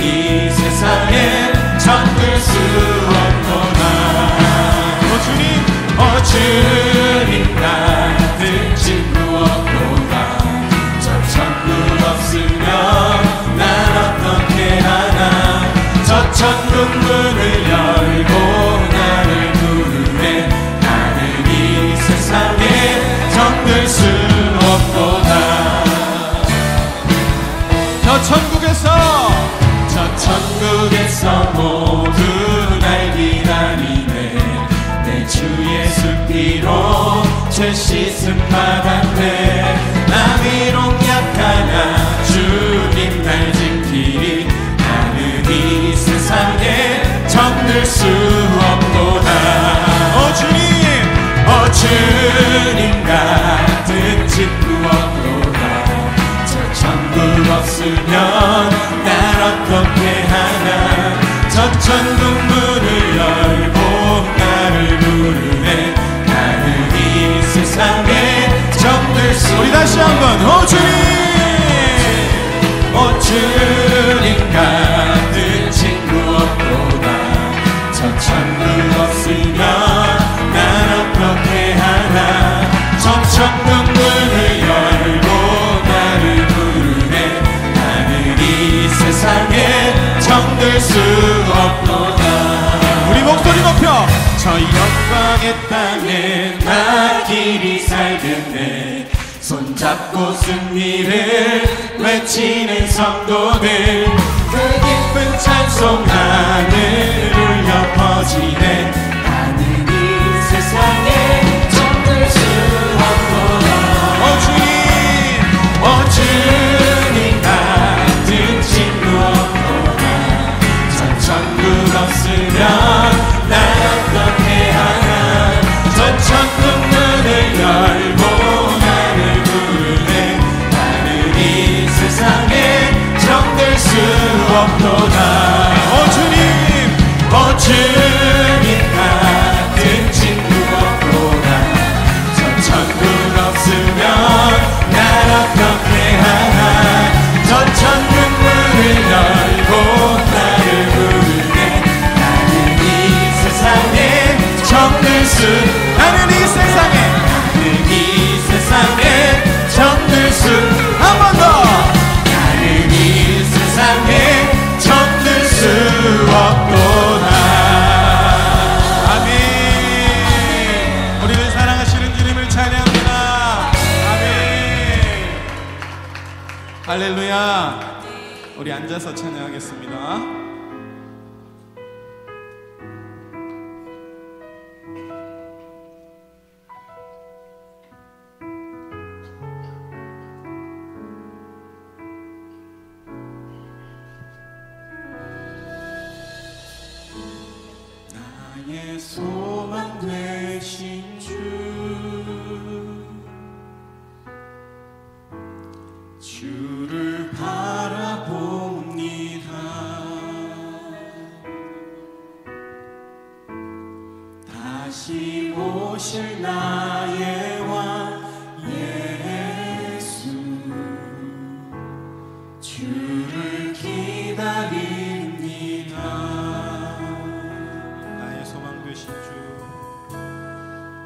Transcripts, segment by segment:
이 세상에 잠들 수 없도다. 주님 같은 친구 없도다. 저 천국 없으면 난 어떻게 하나. 저 천국 문을 열고 나를 부르네. 나는 이 세상에 정들 수 없도다. 저 천국에서 모두 날 기다리네. 내 주 예수 피로 죄 씻음 받았네. 나 비록 약하나 주님 날 지키리. 나는 이 세상에 정들 수 없도다. 주님 같은 친구 없도다. 저 천국 없으면 날 어떻게 하나. 저 천국 문을 열고 나를 부르네. 나는 이 세상에 정들 수. 우리 다시 한번 주님 같은 친구 없도다. 저 천국 없으면 난 어떻게 하나. 저 천국 문을 열고 나를 부르네. 나는 이 세상에 정들 수 없도다. 우리 목소리 높여. 저 영광의 땅에 나 길이 살겠네. 손잡고 승리를 외치는 성도들. 그 기쁜 찬송 하늘 울려 퍼지네. 나는 이 세상에 정들 수 없도다. 주님 같은 친구 없도다. 저 천국 없으면 날 어떻게 하나. 저 천국 문을 열고 나를 부르네. 나는 이 세상에 정들 수 없도다. 주님 같은 친구 없도다. 저 천국 없으면 날 어떻게 하나. 저 천국 문을 열고 나를 부르네. 나는 이 세상에 정들 수. 나는 이 세상에 정들 수. 한 번 더. 나는 이 세상에 정들 수 없도다. 아멘. 우리를 사랑하시는 주님을 찬양합니다. 아멘. 할렐루야. 우리 앉아서 찬양하겠습니다. 나의 소망 되신 주, 주를 바라봅니다. 다시 오실 나의 왕 예수, 주를 기다립니다. 나의 소망 되신 주,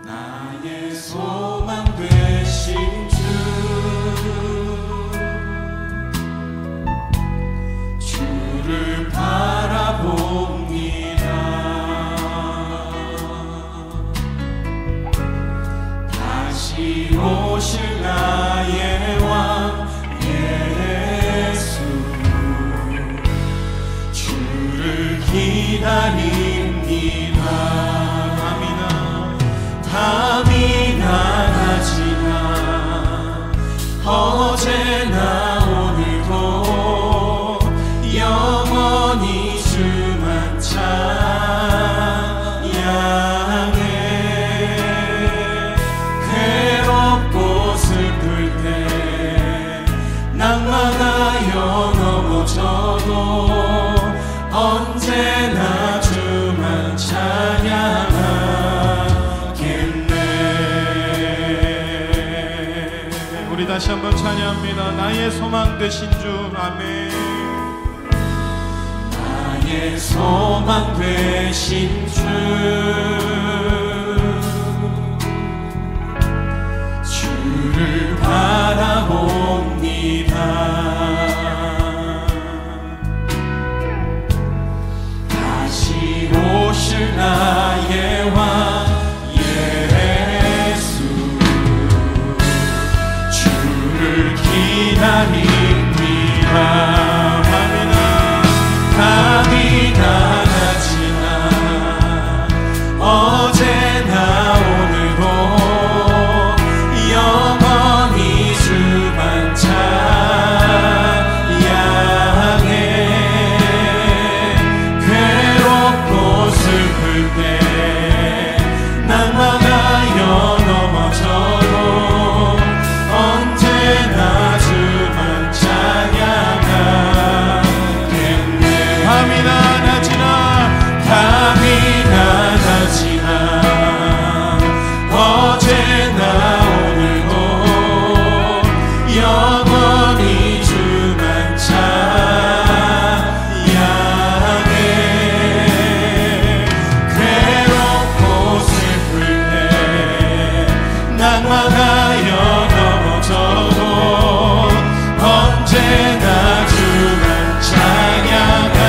나의 소망 되신 주, 주를 바라봅니다. 다시 오실 나의 왕 예수, 주를 기다립니다. 밤이 나가지나 어제나 오늘도 영원히 주만 찬양해. 괴롭고 슬플 때 낭만하여 넘어져도 언제나 주만 찬양하겠네. 우리 다시 한번 찬양합니다. 나의 소망 되신 주. 아멘. 나의 소망 되신 주, 주를 바라봅니다. 다시 오실 나의 왕 예수, 주를 기다립니다. 밤이 나가지나 어제나 오늘도 영원히 주만 찬양해. 괴롭고 슬플 때 낭만하여 넘어져도 언제나 주만 찬양하겠네. 밤이 낮아지나 어제나 오늘도 영원히 주만 찬양해. 괴롭고 슬플 때 낭만하여 넘어져도 언제나 주만 찬양하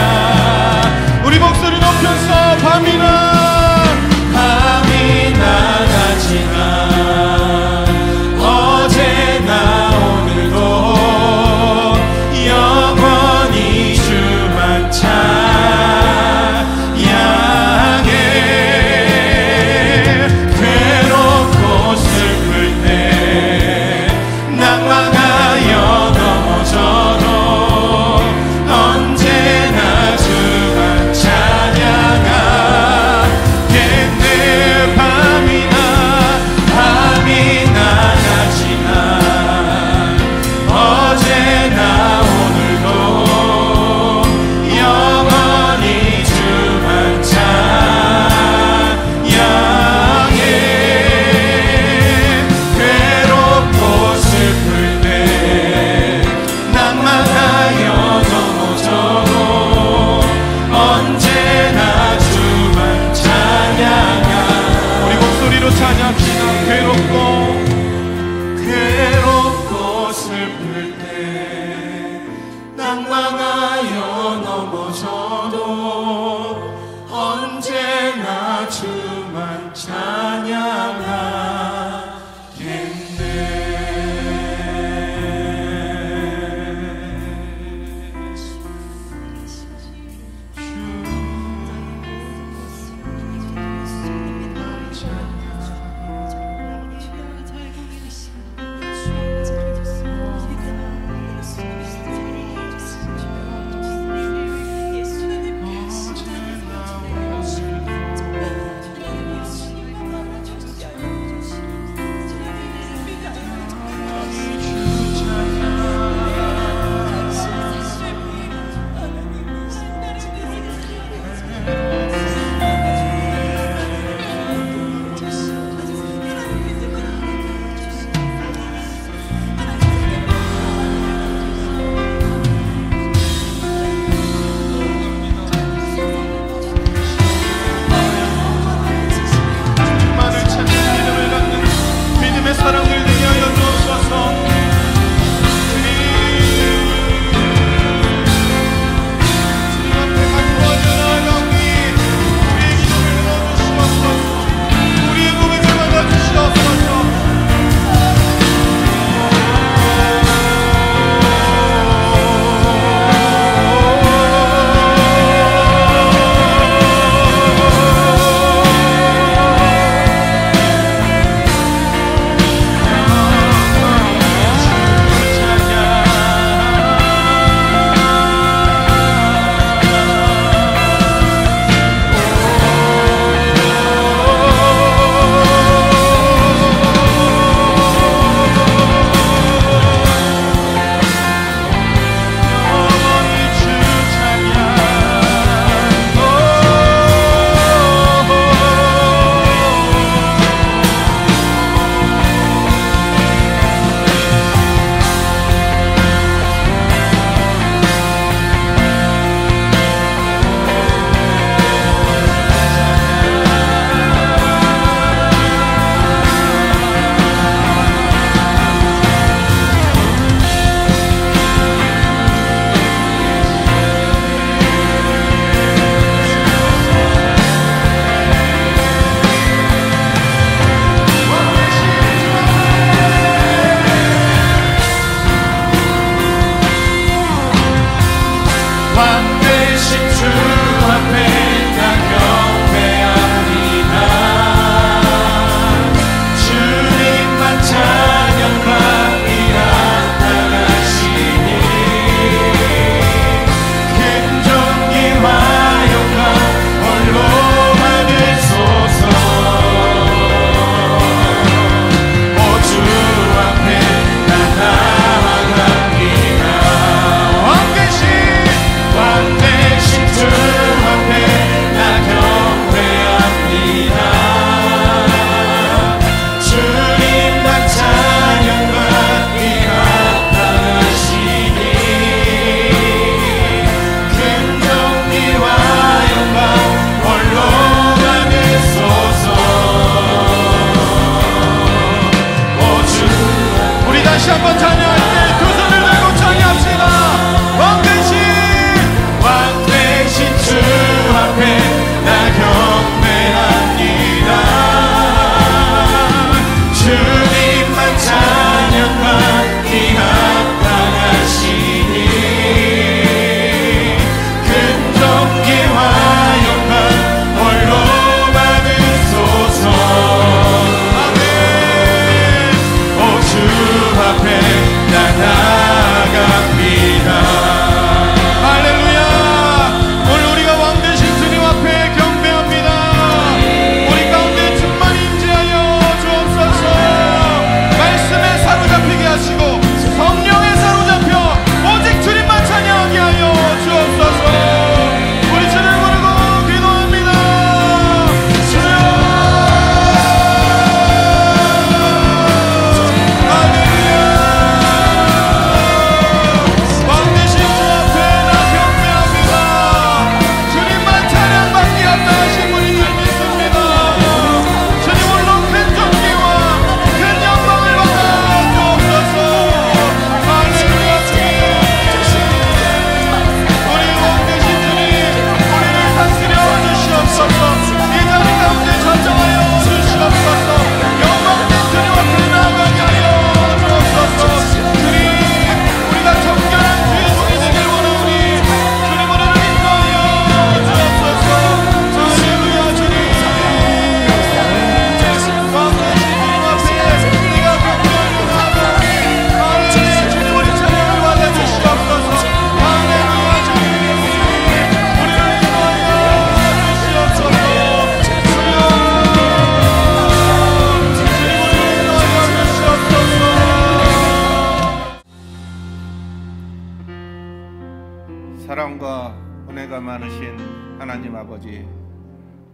사랑과 은혜가 많으신 하나님 아버지,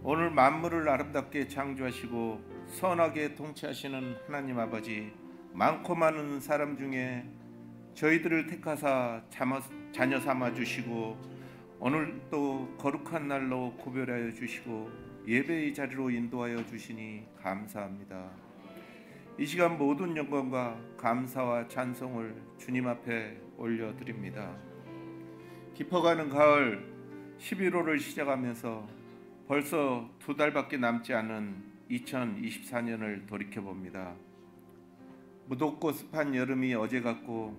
오늘 만물을 아름답게 창조하시고 선하게 통치하시는 하나님 아버지, 많고 많은 사람 중에 저희들을 택하사 자녀 삼아 주시고 오늘 또 거룩한 날로 구별하여 주시고 예배의 자리로 인도하여 주시니 감사합니다. 이 시간 모든 영광과 감사와 찬송을 주님 앞에 올려드립니다. 깊어가는 가을 11월을 시작하면서 벌써 2달밖에 남지 않은 2024년을 돌이켜봅니다. 무덥고 습한 여름이 어제 같고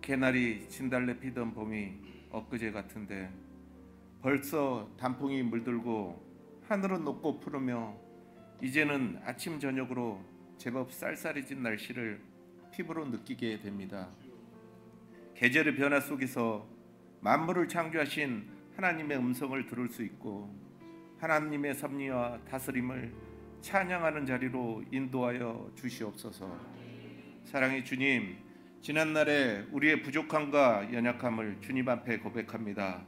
개나리 진달래 피던 봄이 엊그제 같은데 벌써 단풍이 물들고 하늘은 높고 푸르며 이제는 아침 저녁으로 제법 쌀쌀해진 날씨를 피부로 느끼게 됩니다. 계절의 변화 속에서 만물을 창조하신 하나님의 음성을 들을 수 있고 하나님의 섭리와 다스림을 찬양하는 자리로 인도하여 주시옵소서. 사랑의 주님, 지난날에 우리의 부족함과 연약함을 주님 앞에 고백합니다.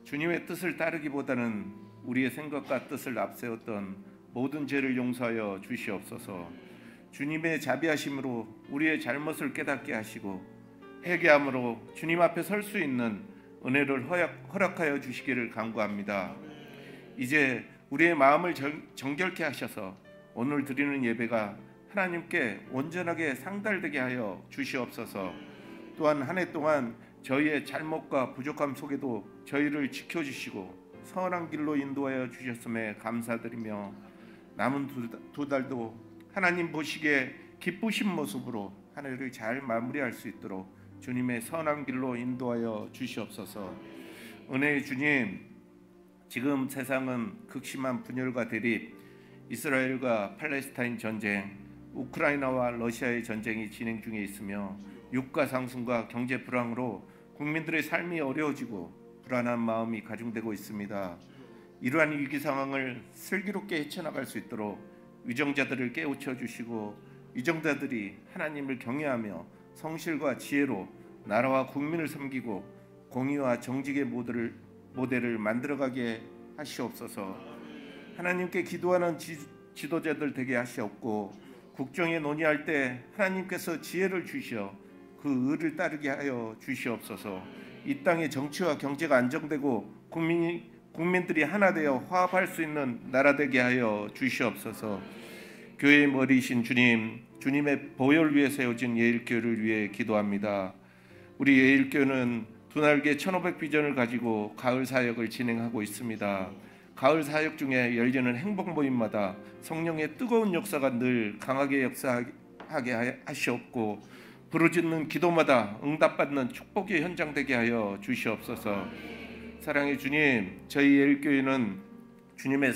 주님의 뜻을 따르기보다는 우리의 생각과 뜻을 앞세웠던 모든 죄를 용서하여 주시옵소서. 주님의 자비하심으로 우리의 잘못을 깨닫게 하시고 회개함으로 주님 앞에 설 수 있는 은혜를 허락하여 주시기를 간구합니다. 이제 우리의 마음을 정결케 하셔서 오늘 드리는 예배가 하나님께 온전하게 상달되게 하여 주시옵소서. 또한 한 해 동안 저희의 잘못과 부족함 속에도 저희를 지켜주시고 선한 길로 인도하여 주셨음에 감사드리며 남은 두 달도 하나님 보시기에 기쁘신 모습으로 한 해를 잘 마무리할 수 있도록 주님의 선한 길로 인도하여 주시옵소서. 은혜의 주님, 지금 세상은 극심한 분열과 대립, 이스라엘과 팔레스타인 전쟁, 우크라이나와 러시아의 전쟁이 진행 중에 있으며 유가 상승과 경제 불황으로 국민들의 삶이 어려워지고 불안한 마음이 가중되고 있습니다. 이러한 위기 상황을 슬기롭게 헤쳐나갈 수 있도록 위정자들을 깨우쳐 주시고 위정자들이 하나님을 경외하며 성실과 지혜로 나라와 국민을 섬기고 공의와 정직의 모델을 만들어가게 하시옵소서. 하나님께 기도하는 지도자들 되게 하시옵고 국정에 논의할 때 하나님께서 지혜를 주시어 그 의를 따르게 하여 주시옵소서. 이 땅의 정치와 경제가 안정되고 국민들이 하나 되어 화합할 수 있는 나라 되게 하여 주시옵소서. 교회의 머리이신 주님, 주님의 보혈 위에 세워진 예일교회를 위해 기도합니다. 우리 예일교회는 두날개 1500 비전을 가지고 가을 사역을 진행하고 있습니다. 가을 사역 중에 열리는 행복 모임마다 성령의 뜨거운 역사가 늘 강하게 역사하게 하시옵고 부르짖는 기도마다 응답받는 축복의 현장 되게 하여 주시옵소서. 사랑의 주님, 저희 예일교회는 주님의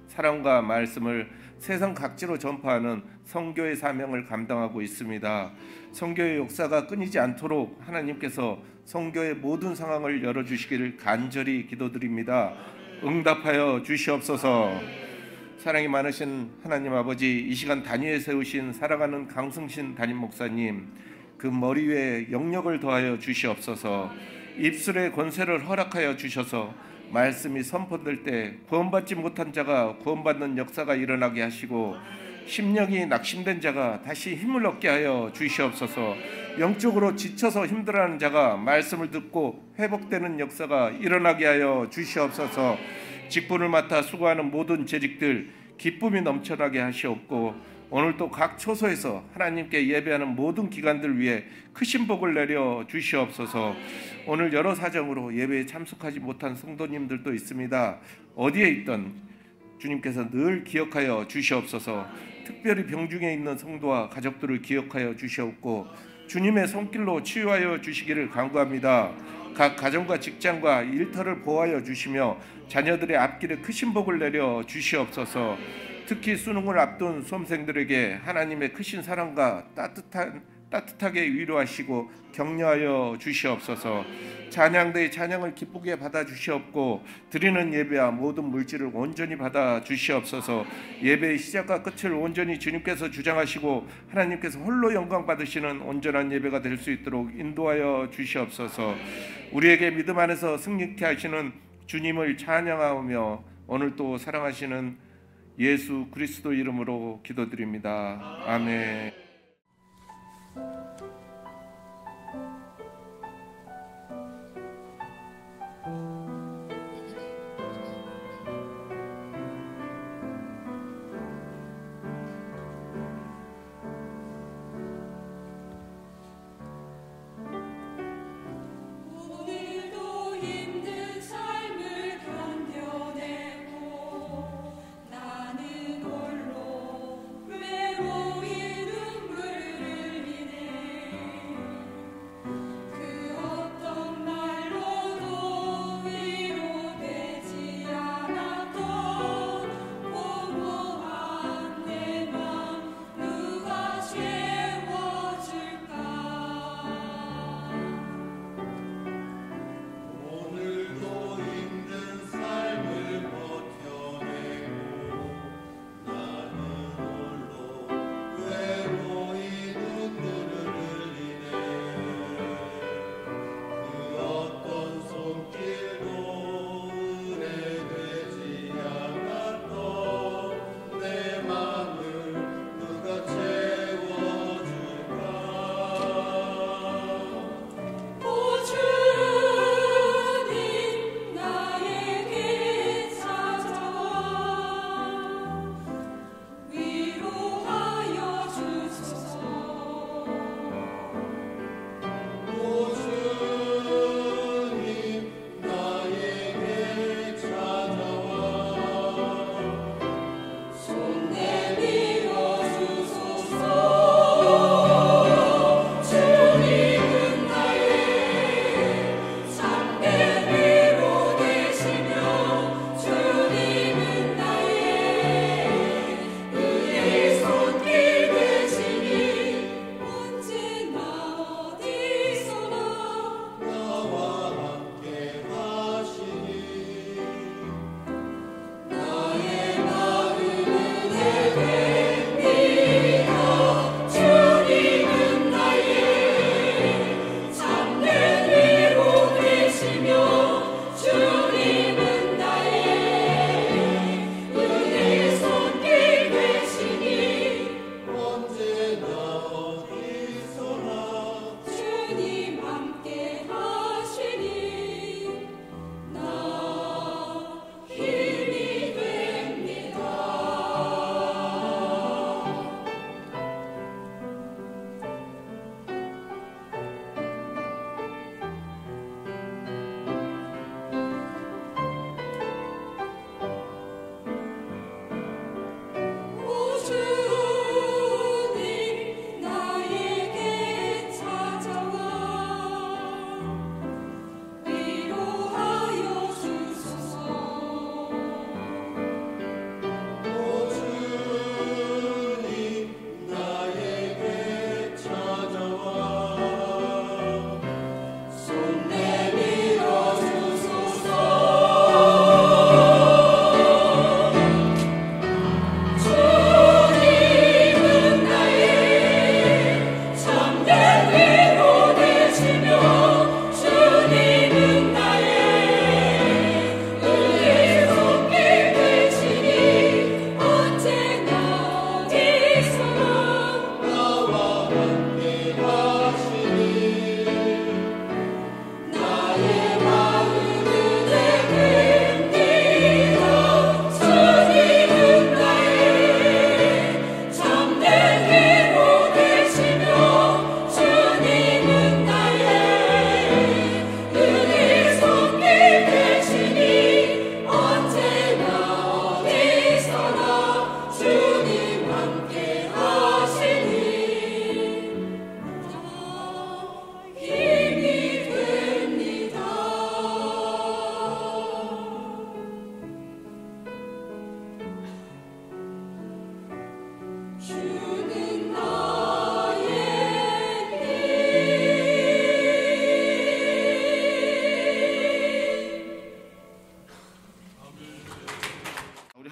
사랑과 말씀을 세상 각지로 전파하는 선교의 사명을 감당하고 있습니다. 선교의 역사가 끊이지 않도록 하나님께서 선교의 모든 상황을 열어주시기를 간절히 기도드립니다. 응답하여 주시옵소서. 사랑이 많으신 하나님 아버지, 이 시간 단위에 세우신 살아가는 강승신 담임 목사님, 그 머리 위에 영력을 더하여 주시옵소서. 입술의 권세를 허락하여 주셔서 말씀이 선포될 때 구원받지 못한 자가 구원받는 역사가 일어나게 하시고 심령이 낙심된 자가 다시 힘을 얻게 하여 주시옵소서. 영적으로 지쳐서 힘들어하는 자가 말씀을 듣고 회복되는 역사가 일어나게 하여 주시옵소서. 직분을 맡아 수고하는 모든 재직들 기쁨이 넘쳐나게 하시옵고 오늘도 각 처소에서 하나님께 예배하는 모든 기관들 위해 크신 복을 내려 주시옵소서. 오늘 여러 사정으로 예배에 참석하지 못한 성도님들도 있습니다. 어디에 있든 주님께서 늘 기억하여 주시옵소서. 특별히 병중에 있는 성도와 가족들을 기억하여 주시옵고 주님의 손길로 치유하여 주시기를 간구합니다. 각 가정과 직장과 일터를 보호하여 주시며 자녀들의 앞길에 크신 복을 내려 주시옵소서. 특히 수능을 앞둔 수험생들에게 하나님의 크신 사랑과 따뜻하게 위로하시고 격려하여 주시옵소서. 찬양대의 찬양을 기쁘게 받아 주시옵고 드리는 예배와 모든 물질을 온전히 받아 주시옵소서. 예배의 시작과 끝을 온전히 주님께서 주장하시고 하나님께서 홀로 영광 받으시는 온전한 예배가 될 수 있도록 인도하여 주시옵소서. 우리에게 믿음 안에서 승리케 하시는 주님을 찬양하며 오늘 또 사랑하시는 예수 그리스도 이름으로 기도드립니다. 아멘. 나는 홀로 외로이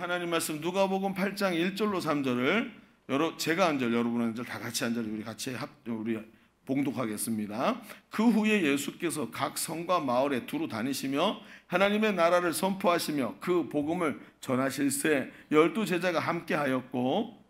하나님 말씀 누가복음 8장 1절로 3절을 제가 한 절, 여러분 한 절, 다 같이 한 절 우리 봉독하겠습니다. 그 후에 예수께서 각 성과 마을에 두루 다니시며 하나님의 나라를 선포하시며 그 복음을 전하실새 12 제자가 함께하였고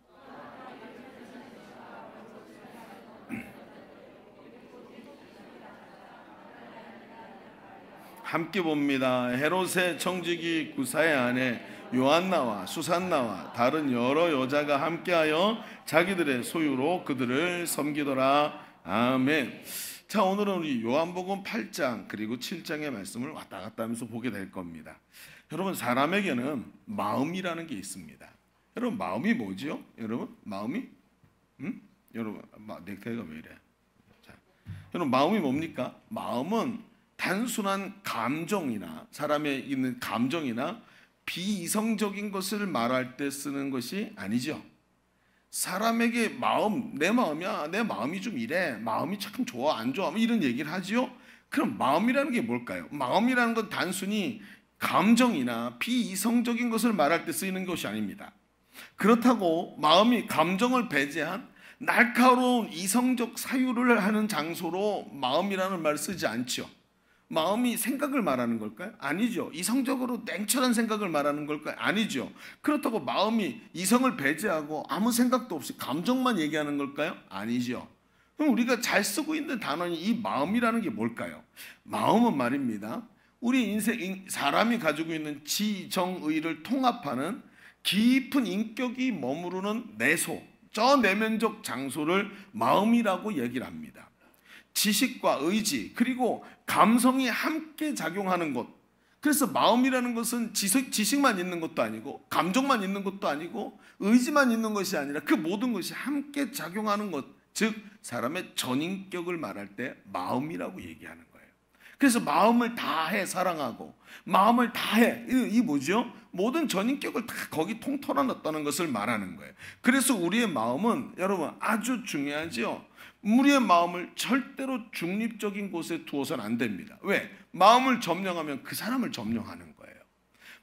함께 봅니다. 헤롯의 청지기 구사의 아내 요한나와 수산나와 다른 여러 여자가 함께하여 자기들의 소유로 그들을 섬기더라. 아멘. 자, 오늘은 우리 요한복음 8장 그리고 7장의 말씀을 왔다 갔다 하면서 보게 될 겁니다. 여러분, 사람에게는 마음이라는 게 있습니다. 여러분, 마음이 뭐지요? 여러분, 마음이? 여러분, 넥타이가 왜 이래? 자, 여러분, 마음이 뭡니까? 마음은 단순한 감정이나 사람에 있는 감정이나 비이성적인 것을 말할 때 쓰는 것이 아니죠. 사람에게 마음, 내 마음이야, 내 마음이 좀 이래, 마음이 참 좋아, 안 좋아, 이런 얘기를 하지요. 그럼 마음이라는 게 뭘까요? 마음이라는 건 단순히 감정이나 비이성적인 것을 말할 때 쓰이는 것이 아닙니다. 그렇다고 마음이 감정을 배제한 날카로운 이성적 사유를 하는 장소로 마음이라는 말을 쓰지 않죠. 마음이 생각을 말하는 걸까요? 아니죠. 이성적으로 냉철한 생각을 말하는 걸까요? 아니죠. 그렇다고 마음이 이성을 배제하고 아무 생각도 없이 감정만 얘기하는 걸까요? 아니죠. 그럼 우리가 잘 쓰고 있는 단어는 이 마음이라는 게 뭘까요? 마음은 말입니다, 우리 인생, 사람이 가지고 있는 지정의를 통합하는 깊은 인격이 머무르는 내소, 저 내면적 장소를 마음이라고 얘기를 합니다. 지식과 의지 그리고 감성이 함께 작용하는 것. 그래서 마음이라는 것은 지식만 있는 것도 아니고 감정만 있는 것도 아니고 의지만 있는 것이 아니라 그 모든 것이 함께 작용하는 것, 즉 사람의 전인격을 말할 때 마음이라고 얘기하는 거예요. 그래서 마음을 다해 사랑하고 마음을 다해, 이 뭐죠? 모든 전인격을 다 거기 통틀어 놨다는 것을 말하는 거예요. 그래서 우리의 마음은 여러분 아주 중요하죠. 우리의 마음을 절대로 중립적인 곳에 두어서는 안 됩니다. 왜? 마음을 점령하면 그 사람을 점령하는 거예요.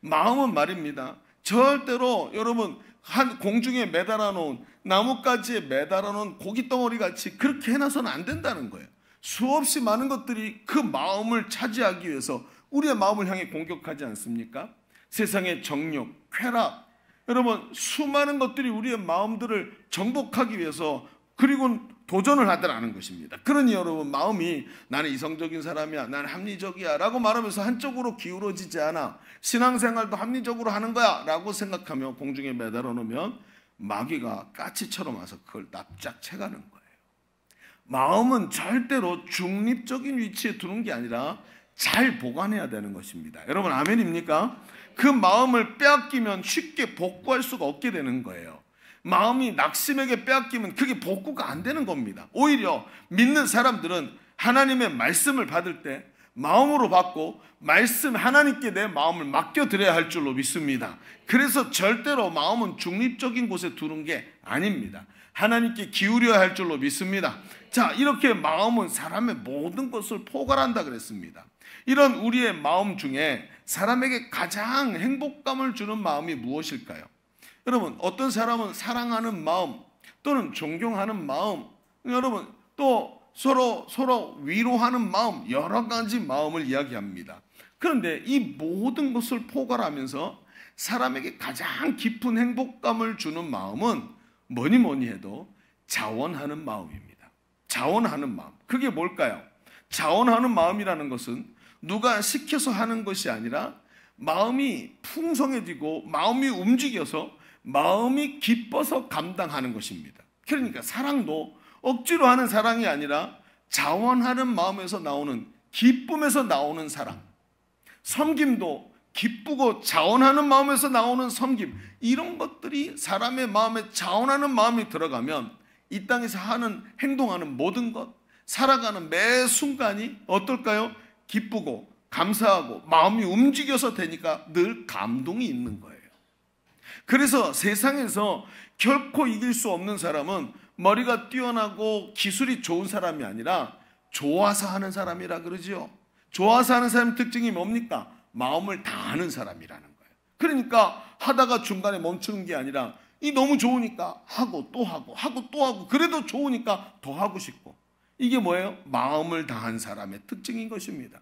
마음은 말입니다, 절대로 여러분 한 공중에 매달아 놓은 나뭇가지에 매달아 놓은 고깃덩어리 같이 그렇게 해놔서는 안 된다는 거예요. 수없이 많은 것들이 그 마음을 차지하기 위해서 우리의 마음을 향해 공격하지 않습니까? 세상의 정욕, 쾌락, 여러분 수많은 것들이 우리의 마음들을 정복하기 위해서 그리고 도전을 하더라는 것입니다. 그러니 여러분, 마음이 나는 이성적인 사람이야, 나는 합리적이야 라고 말하면서 한쪽으로 기울어지지 않아 신앙생활도 합리적으로 하는 거야 라고 생각하며 공중에 매달아 놓으면 마귀가 까치처럼 와서 그걸 납작 채가는 거예요. 마음은 절대로 중립적인 위치에 두는 게 아니라 잘 보관해야 되는 것입니다. 여러분 아멘입니까? 그 마음을 빼앗기면 쉽게 복구할 수가 없게 되는 거예요. 마음이 낙심에게 빼앗기면 그게 복구가 안 되는 겁니다. 오히려 믿는 사람들은 하나님의 말씀을 받을 때 마음으로 받고 말씀 하나님께 내 마음을 맡겨드려야 할 줄로 믿습니다. 그래서 절대로 마음은 중립적인 곳에 두는 게 아닙니다. 하나님께 기울여야 할 줄로 믿습니다. 자, 이렇게 마음은 사람의 모든 것을 포괄한다 그랬습니다. 이런 우리의 마음 중에 사람에게 가장 행복감을 주는 마음이 무엇일까요? 여러분, 어떤 사람은 사랑하는 마음 또는 존경하는 마음, 여러분 또 서로 위로하는 마음, 여러 가지 마음을 이야기합니다. 그런데 이 모든 것을 포괄하면서 사람에게 가장 깊은 행복감을 주는 마음은 뭐니 해도 자원하는 마음입니다. 자원하는 마음. 그게 뭘까요? 자원하는 마음이라는 것은 누가 시켜서 하는 것이 아니라 마음이 풍성해지고 마음이 움직여서 마음이 기뻐서 감당하는 것입니다. 그러니까 사랑도 억지로 하는 사랑이 아니라 자원하는 마음에서 나오는, 기쁨에서 나오는 사랑. 섬김도 기쁘고 자원하는 마음에서 나오는 섬김. 이런 것들이 사람의 마음에 자원하는 마음이 들어가면 이 땅에서 하는, 행동하는 모든 것, 살아가는 매 순간이 어떨까요? 기쁘고 감사하고 마음이 움직여서 되니까 늘 감동이 있는 거예요. 그래서 세상에서 결코 이길 수 없는 사람은 머리가 뛰어나고 기술이 좋은 사람이 아니라 좋아서 하는 사람이라 그러죠. 좋아서 하는 사람의 특징이 뭡니까? 마음을 다 아는 사람이라는 거예요. 그러니까 하다가 중간에 멈추는 게 아니라 이 너무 좋으니까 하고 또 하고 하고 또 하고, 그래도 좋으니까 더 하고 싶고, 이게 뭐예요? 마음을 다한 사람의 특징인 것입니다.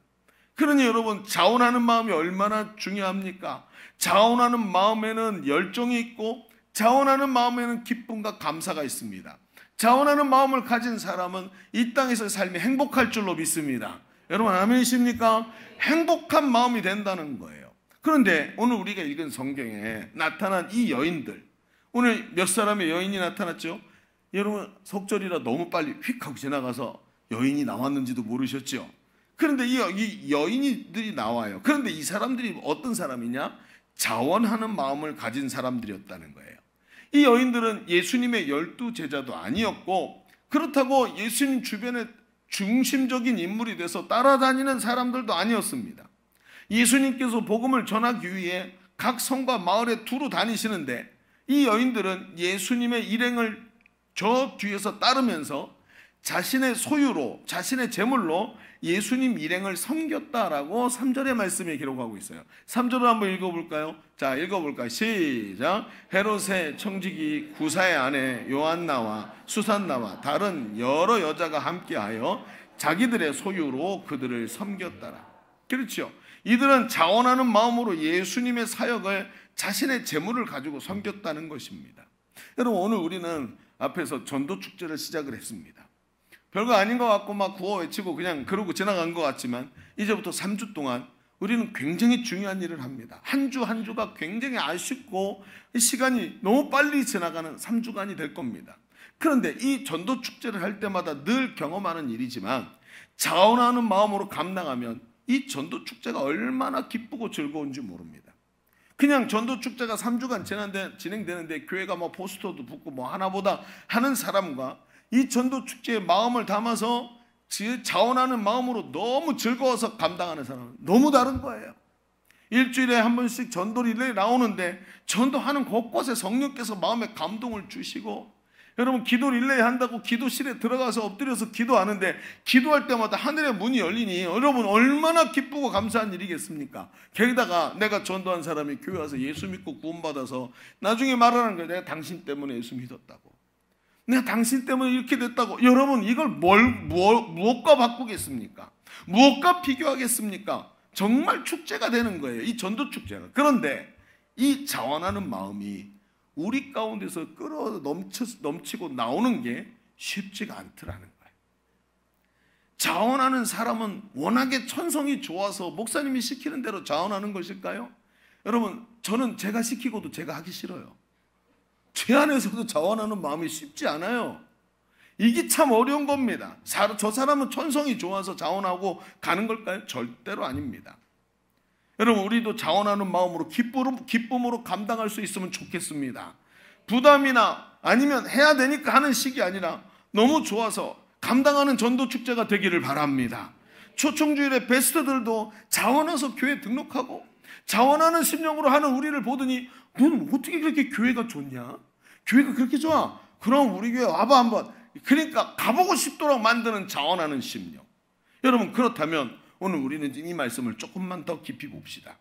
그러니 여러분, 자원하는 마음이 얼마나 중요합니까? 자원하는 마음에는 열정이 있고 자원하는 마음에는 기쁨과 감사가 있습니다. 자원하는 마음을 가진 사람은 이 땅에서의 삶이 행복할 줄로 믿습니다. 여러분 아멘이십니까? 행복한 마음이 된다는 거예요. 그런데 오늘 우리가 읽은 성경에 나타난 이 여인들, 오늘 몇 사람의 여인이 나타났죠? 여러분 속절이라 너무 빨리 휙 하고 지나가서 여인이 나왔는지도 모르셨죠? 그런데 이 여인들이 나와요. 그런데 이 사람들이 어떤 사람이냐? 자원하는 마음을 가진 사람들이었다는 거예요. 이 여인들은 예수님의 12 제자도 아니었고, 그렇다고 예수님 주변에 중심적인 인물이 돼서 따라다니는 사람들도 아니었습니다. 예수님께서 복음을 전하기 위해 각 성과 마을에 두루 다니시는데, 이 여인들은 예수님의 일행을 저 뒤에서 따르면서 자신의 소유로, 자신의 재물로 예수님 일행을 섬겼다라고 3절의 말씀에 기록하고 있어요. 3절을 한번 읽어볼까요? 자, 읽어볼까요? 시작. 헤롯의 청지기 구사의 아내 요한나와 수산나와 다른 여러 여자가 함께하여 자기들의 소유로 그들을 섬겼다라. 그렇죠? 이들은 자원하는 마음으로 예수님의 사역을 자신의 재물을 가지고 섬겼다는 것입니다. 여러분 오늘 우리는 앞에서 전도축제를 시작을 했습니다. 별거 아닌 것 같고 막 구호 외치고 그냥 그러고 지나간 것 같지만, 이제부터 3주 동안 우리는 굉장히 중요한 일을 합니다. 한 주 한 주가 굉장히 아쉽고 시간이 너무 빨리 지나가는 3주간이 될 겁니다. 그런데 이 전도축제를 할 때마다 늘 경험하는 일이지만, 자원하는 마음으로 감당하면 이 전도축제가 얼마나 기쁘고 즐거운지 모릅니다. 그냥 전도축제가 3주간 진행되는데 교회가 뭐 포스터도 붙고 뭐 하나보다 하는 사람과 이 전도축제에 마음을 담아서 자원하는 마음으로 너무 즐거워서 감당하는 사람은 너무 다른 거예요. 일주일에 한 번씩 전도 릴레이 나오는데 전도하는 곳곳에 성령께서 마음에 감동을 주시고, 여러분 기도 릴레이 한다고 기도실에 들어가서 엎드려서 기도하는데 기도할 때마다 하늘의 문이 열리니 여러분 얼마나 기쁘고 감사한 일이겠습니까? 게다가 내가 전도한 사람이 교회 와서 예수 믿고 구원받아서 나중에 말하는 거예요. 내가 당신 때문에 예수 믿었다고, 내가 당신 때문에 이렇게 됐다고. 여러분 이걸 무엇과 바꾸겠습니까? 무엇과 비교하겠습니까? 정말 축제가 되는 거예요, 이 전도축제가. 그런데 이 자원하는 마음이 우리 가운데서 끌어 넘치고 나오는 게 쉽지가 않더라는 거예요. 자원하는 사람은 워낙에 천성이 좋아서 목사님이 시키는 대로 자원하는 것일까요? 여러분 저는 제가 시키고도 제가 하기 싫어요. 제 안에서도 자원하는 마음이 쉽지 않아요. 이게 참 어려운 겁니다. 저 사람은 천성이 좋아서 자원하고 가는 걸까요? 절대로 아닙니다. 여러분 우리도 자원하는 마음으로 기쁨으로 감당할 수 있으면 좋겠습니다. 부담이나 아니면 해야 되니까 하는 식이 아니라 너무 좋아서 감당하는 전도축제가 되기를 바랍니다. 초청주일의 베스트들도 자원해서 교회 등록하고 자원하는 심령으로 하는 우리를 보더니 너는 어떻게 그렇게 교회가 좋냐? 교회가 그렇게 좋아? 그럼 우리 교회 와봐 한번. 그러니까 가보고 싶도록 만드는 자원하는 심령. 여러분 그렇다면 오늘 우리는 이 말씀을 조금만 더 깊이 봅시다.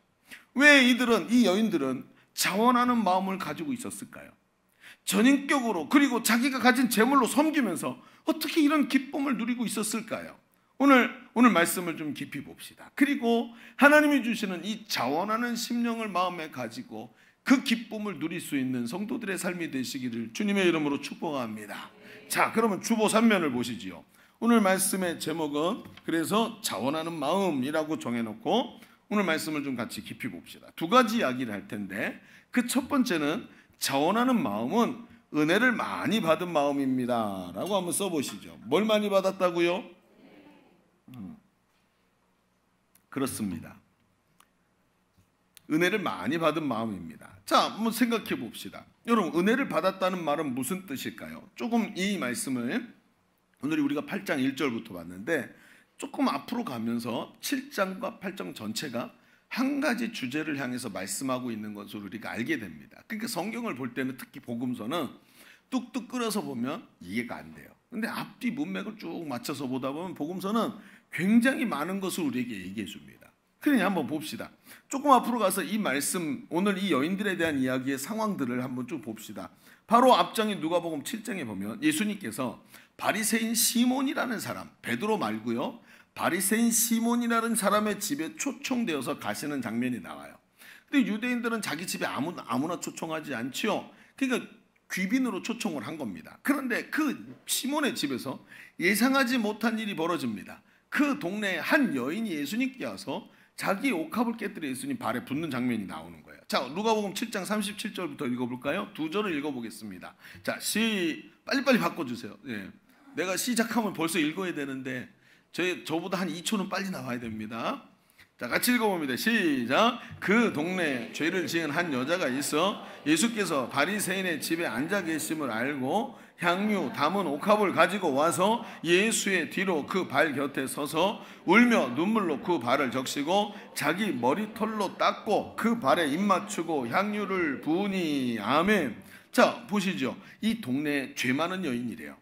왜 이 여인들은 자원하는 마음을 가지고 있었을까요? 전인격으로, 그리고 자기가 가진 재물로 섬기면서 어떻게 이런 기쁨을 누리고 있었을까요? 오늘 말씀을 좀 깊이 봅시다. 그리고 하나님이 주시는 이 자원하는 심령을 마음에 가지고 그 기쁨을 누릴 수 있는 성도들의 삶이 되시기를 주님의 이름으로 축복합니다. 자, 그러면 주보 3면을 보시지요. 오늘 말씀의 제목은 그래서 자원하는 마음이라고 정해놓고 오늘 말씀을 좀 같이 깊이 봅시다. 두 가지 이야기를 할 텐데, 그 첫 번째는 자원하는 마음은 은혜를 많이 받은 마음입니다 라고 한번 써보시죠. 뭘 많이 받았다고요? 그렇습니다. 은혜를 많이 받은 마음입니다. 자, 한번 생각해 봅시다. 여러분 은혜를 받았다는 말은 무슨 뜻일까요? 조금 이 말씀을 오늘 우리가 8장 1절부터 봤는데 조금 앞으로 가면서 7장과 8장 전체가 한 가지 주제를 향해서 말씀하고 있는 것을 우리가 알게 됩니다. 그러니까 성경을 볼 때는 특히 복음서는 뚝뚝 끌어서 보면 이해가 안 돼요. 근데 앞뒤 문맥을 쭉 맞춰서 보다 보면 복음서는 굉장히 많은 것을 우리에게 얘기해 줍니다. 그러니 한번 봅시다. 조금 앞으로 가서 이 말씀, 오늘 이 여인들에 대한 이야기의 상황들을 한번 쭉 봅시다. 바로 앞장에 누가복음 7장에 보면 예수님께서 바리새인 시몬이라는 사람, 베드로 말고요, 바리새인 시몬이라는 사람의 집에 초청되어서 가시는 장면이 나와요. 근데 유대인들은 자기 집에 아무나 초청하지 않지요. 그러니까 귀빈으로 초청을 한 겁니다. 그런데 그 시몬의 집에서 예상하지 못한 일이 벌어집니다. 그 동네에 한 여인이 예수님께 와서 자기 옥합을 깨뜨려 예수님 발에 붙는 장면이 나오는 거예요. 자, 누가복음 7장 37절부터 읽어볼까요? 두 절을 읽어보겠습니다. 자, 빨리빨리 바꿔주세요. 예. 내가 시작하면 벌써 읽어야 되는데 저보다 한 2초는 빨리 나와야 됩니다. 자, 같이 읽어봅니다. 시작. 그 동네에 죄를 지은 한 여자가 있어 예수께서 바리새인의 집에 앉아 계심을 알고 향유 담은 옥합을 가지고 와서 예수의 뒤로 그 발 곁에 서서 울며 눈물로 그 발을 적시고 자기 머리털로 닦고 그 발에 입 맞추고 향유를 부으니. 아멘. 자, 보시죠. 이 동네에 죄 많은 여인이래요.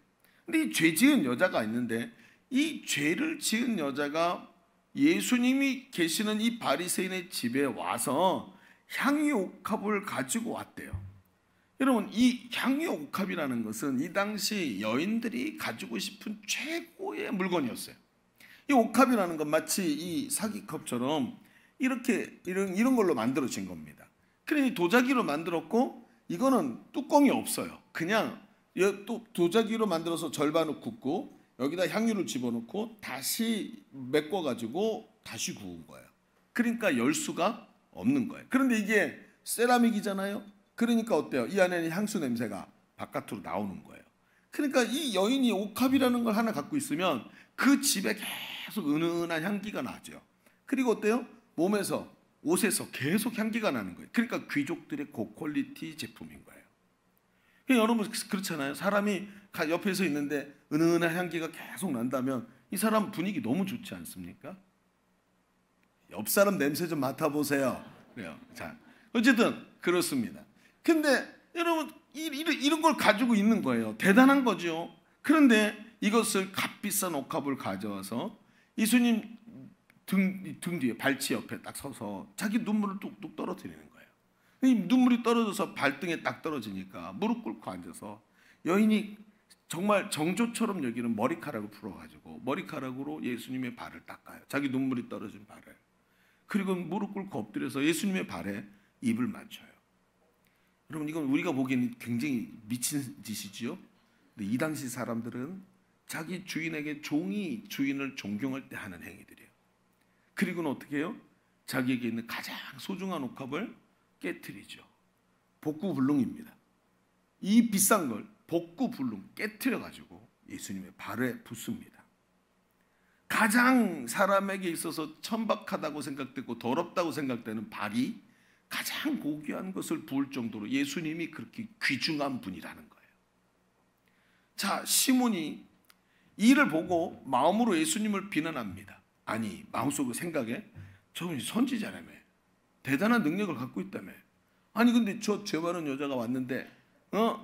근데 이 죄 지은 여자가 있는데 이 죄를 지은 여자가 예수님이 계시는 이 바리새인의 집에 와서 향유 옥합을 가지고 왔대요. 여러분, 이 향유 옥합이라는 것은 이 당시 여인들이 가지고 싶은 최고의 물건이었어요. 이 옥합이라는 건 마치 이 사기컵처럼 이런 걸로 만들어진 겁니다. 그러니 도자기로 만들었고 이거는 뚜껑이 없어요. 그냥 또 도자기로 만들어서 절반을 굽고 여기다 향유를 집어넣고 다시 메꿔가지고 다시 구운 거예요. 그러니까 열 수가 없는 거예요. 그런데 이게 세라믹이잖아요. 그러니까 어때요? 이 안에는 향수 냄새가 바깥으로 나오는 거예요. 그러니까 이 여인이 옥합이라는 걸 하나 갖고 있으면 그 집에 계속 은은한 향기가 나죠. 그리고 어때요? 몸에서, 옷에서 계속 향기가 나는 거예요. 그러니까 귀족들의 고퀄리티 제품인 거예요. 여러분 그렇잖아요. 사람이 옆에서 있는데 은은한 향기가 계속 난다면 이 사람 분위기 너무 좋지 않습니까? 옆 사람 냄새 좀 맡아보세요. 그래요. 자, 어쨌든 그렇습니다. 근데 여러분 이런 걸 가지고 있는 거예요. 대단한 거죠. 그런데 이것을 값비싼 옥합을 가져와서 예수님 등 뒤에 발치 옆에 딱 서서 자기 눈물을 뚝뚝 떨어뜨리는 거예요. 이 눈물이 떨어져서 발등에 딱 떨어지니까 무릎 꿇고 앉아서 여인이 정말 정조처럼 여기는 머리카락을 풀어가지고 머리카락으로 예수님의 발을 닦아요. 자기 눈물이 떨어진 발을. 그리고 무릎 꿇고 엎드려서 예수님의 발에 입을 맞춰요. 여러분, 이건 우리가 보기에는 굉장히 미친 짓이지요. 근데 이 당시 사람들은 자기 주인에게 종이 주인을 존경할 때 하는 행위들이에요. 그리고는 어떻게 해요? 자기에게 있는 가장 소중한 옥합을 깨트리죠. 복구불능입니다. 이 비싼 걸 복구불능 깨트려가지고 예수님의 발에 붓습니다. 가장 사람에게 있어서 천박하다고 생각되고 더럽다고 생각되는 발이 가장 고귀한 것을 부을 정도로 예수님이 그렇게 귀중한 분이라는 거예요. 자, 시몬이 이 일을 보고 마음으로 예수님을 비난합니다. 아니, 마음속의 생각에 저분이 선지자라며, 대단한 능력을 갖고 있다며, 아니 근데 저 죄 많은 여자가 왔는데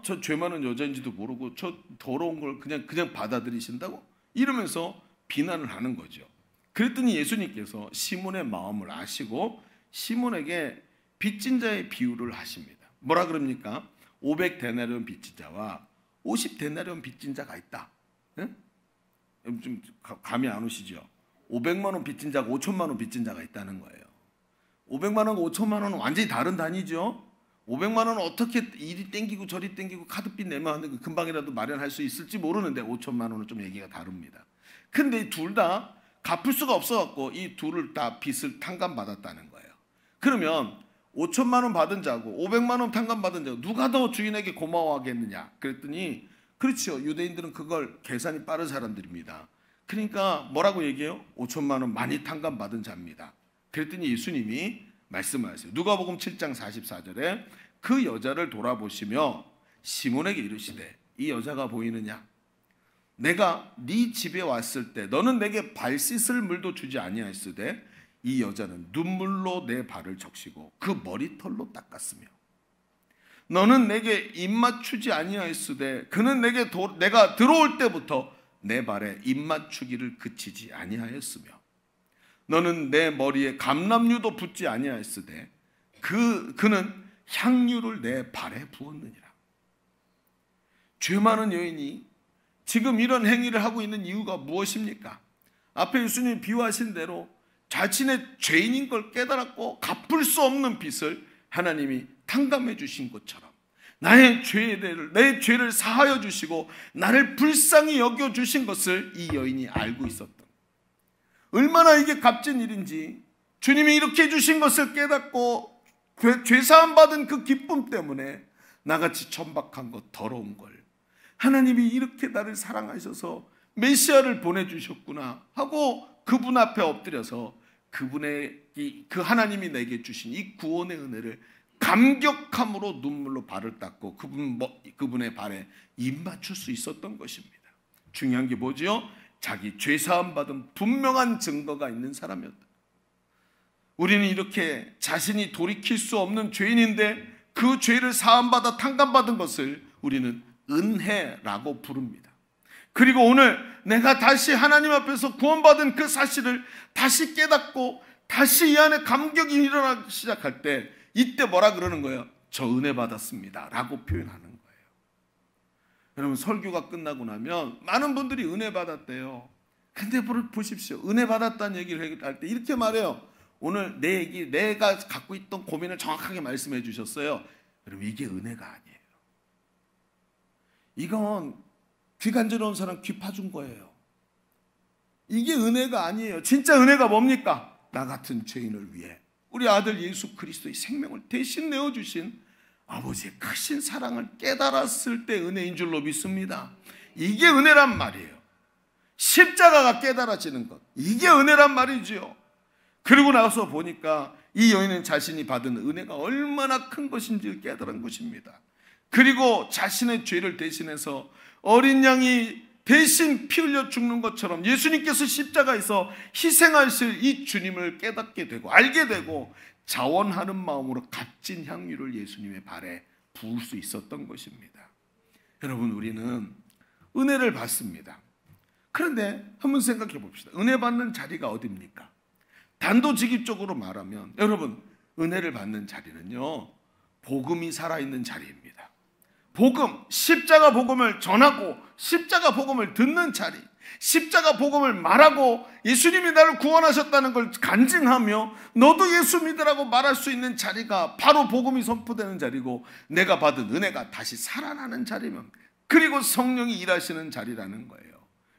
저 죄 많은 여자인지도 모르고 저 더러운 걸 그냥 받아들이신다고? 이러면서 비난을 하는 거죠. 그랬더니 예수님께서 시몬의 마음을 아시고 시몬에게 빚진 자의 비유를 하십니다. 뭐라 그럽니까? 500데나리온 빚진 자와 50데나리온 빚진 자가 있다. 응? 좀 감이 안 오시죠? 500만 원 빚진 자가 5천만 원 빚진 자가 있다는 거예요. 500만 원과 5천만 원은 완전히 다른 단위죠. 500만 원은 어떻게 이리 땡기고 저리 땡기고 카드빚 내면 금방이라도 마련할 수 있을지 모르는데 5천만 원은 좀 얘기가 다릅니다. 근데 둘 다 갚을 수가 없어갖고 이 둘을 다 빚을 탕감받았다는 거예요. 그러면 5천만 원 받은 자고 500만 원 탕감받은 자고 누가 더 주인에게 고마워하겠느냐? 그랬더니 그렇죠. 유대인들은 그걸 계산이 빠른 사람들입니다. 그러니까 뭐라고 얘기해요? 5천만 원 많이 탕감받은 자입니다. 그랬더니 예수님이 말씀하세요. 누가복음 7장 44절에 그 여자를 돌아보시며 시몬에게 이르시되 이 여자가 보이느냐? 내가 네 집에 왔을 때 너는 내게 발 씻을 물도 주지 아니하였으되 이 여자는 눈물로 내 발을 적시고 그 머리털로 닦았으며 너는 내게 입맞추지 아니하였으되 그는 내가 들어올 때부터 내 발에 입맞추기를 그치지 아니하였으며 너는 내 머리에 감람류도 붓지 아니하였으되 그는 향유를 내 발에 부었느니라. 죄 많은 여인이 지금 이런 행위를 하고 있는 이유가 무엇입니까? 앞에 예수님이 비유하신 대로 자신의 죄인인 걸 깨달았고 갚을 수 없는 빚을 하나님이 탕감해 주신 것처럼 내 죄를 사하여 주시고 나를 불쌍히 여겨 주신 것을 이 여인이 알고 있었던, 얼마나 이게 값진 일인지 주님이 이렇게 해주신 것을 깨닫고 죄사함 받은 그 기쁨 때문에 나같이 천박한 것, 더러운 걸 하나님이 이렇게 나를 사랑하셔서 메시아를 보내주셨구나 하고 그분 앞에 엎드려서 그 하나님이 내게 주신 이 구원의 은혜를 감격함으로 눈물로 발을 닦고 그분의 발에 입 맞출 수 있었던 것입니다. 중요한 게 뭐지요? 자기 죄사함 받은 분명한 증거가 있는 사람이었다. 우리는 이렇게 자신이 돌이킬 수 없는 죄인인데 그 죄를 사함받아 탕감받은 것을 우리는 은혜라고 부릅니다. 그리고 오늘 내가 다시 하나님 앞에서 구원받은 그 사실을 다시 깨닫고 다시 이 안에 감격이 일어나기 시작할 때 이때 뭐라 그러는 거예요? 저 은혜 받았습니다 라고 표현하는 거예요. 여러분, 설교가 끝나고 나면 많은 분들이 은혜 받았대요. 근데 보십시오. 은혜 받았다는 얘기를 할 때 이렇게 말해요. 오늘 내가 갖고 있던 고민을 정확하게 말씀해 주셨어요. 여러분, 이게 은혜가 아니에요. 이건 귀 간지러운 사람 귀 파준 거예요. 이게 은혜가 아니에요. 진짜 은혜가 뭡니까? 나 같은 죄인을 위해 우리 아들 예수 그리스도의 생명을 대신 내어주신 아버지의 크신 사랑을 깨달았을 때 은혜인 줄로 믿습니다. 이게 은혜란 말이에요. 십자가가 깨달아지는 것, 이게 은혜란 말이지요. 그리고 나서 보니까 이 여인은 자신이 받은 은혜가 얼마나 큰 것인지를 깨달은 것입니다. 그리고 자신의 죄를 대신해서 어린 양이 대신 피 흘려 죽는 것처럼 예수님께서 십자가에서 희생하실 이 주님을 깨닫게 되고 알게 되고 자원하는 마음으로 값진 향유를 예수님의 발에 부을 수 있었던 것입니다. 여러분, 우리는 은혜를 받습니다. 그런데 한번 생각해 봅시다. 은혜 받는 자리가 어디입니까? 단도직입적으로 말하면 여러분, 은혜를 받는 자리는요, 복음이 살아있는 자리입니다. 복음, 십자가 복음을 전하고 십자가 복음을 듣는 자리, 십자가 복음을 말하고 예수님이 나를 구원하셨다는 걸 간증하며 너도 예수 믿으라고 말할 수 있는 자리가 바로 복음이 선포되는 자리고 내가 받은 은혜가 다시 살아나는 자리면, 그리고 성령이 일하시는 자리라는 거예요.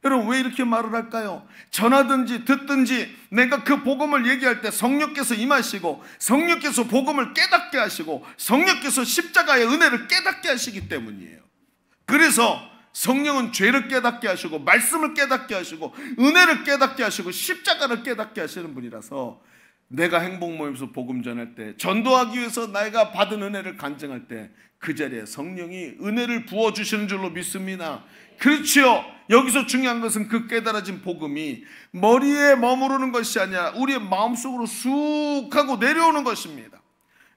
여러분, 왜 이렇게 말을 할까요? 전하든지 듣든지 내가 그 복음을 얘기할 때 성령께서 임하시고 성령께서 복음을 깨닫게 하시고 성령께서 십자가의 은혜를 깨닫게 하시기 때문이에요. 그래서 성령은 죄를 깨닫게 하시고 말씀을 깨닫게 하시고 은혜를 깨닫게 하시고 십자가를 깨닫게 하시는 분이라서 내가 행복 모임에서 복음 전할 때, 전도하기 위해서 내가 받은 은혜를 간증할 때 그 자리에 성령이 은혜를 부어주시는 줄로 믿습니다. 그렇지요. 여기서 중요한 것은 그 깨달아진 복음이 머리에 머무르는 것이 아니라 우리의 마음속으로 쑥 하고 내려오는 것입니다.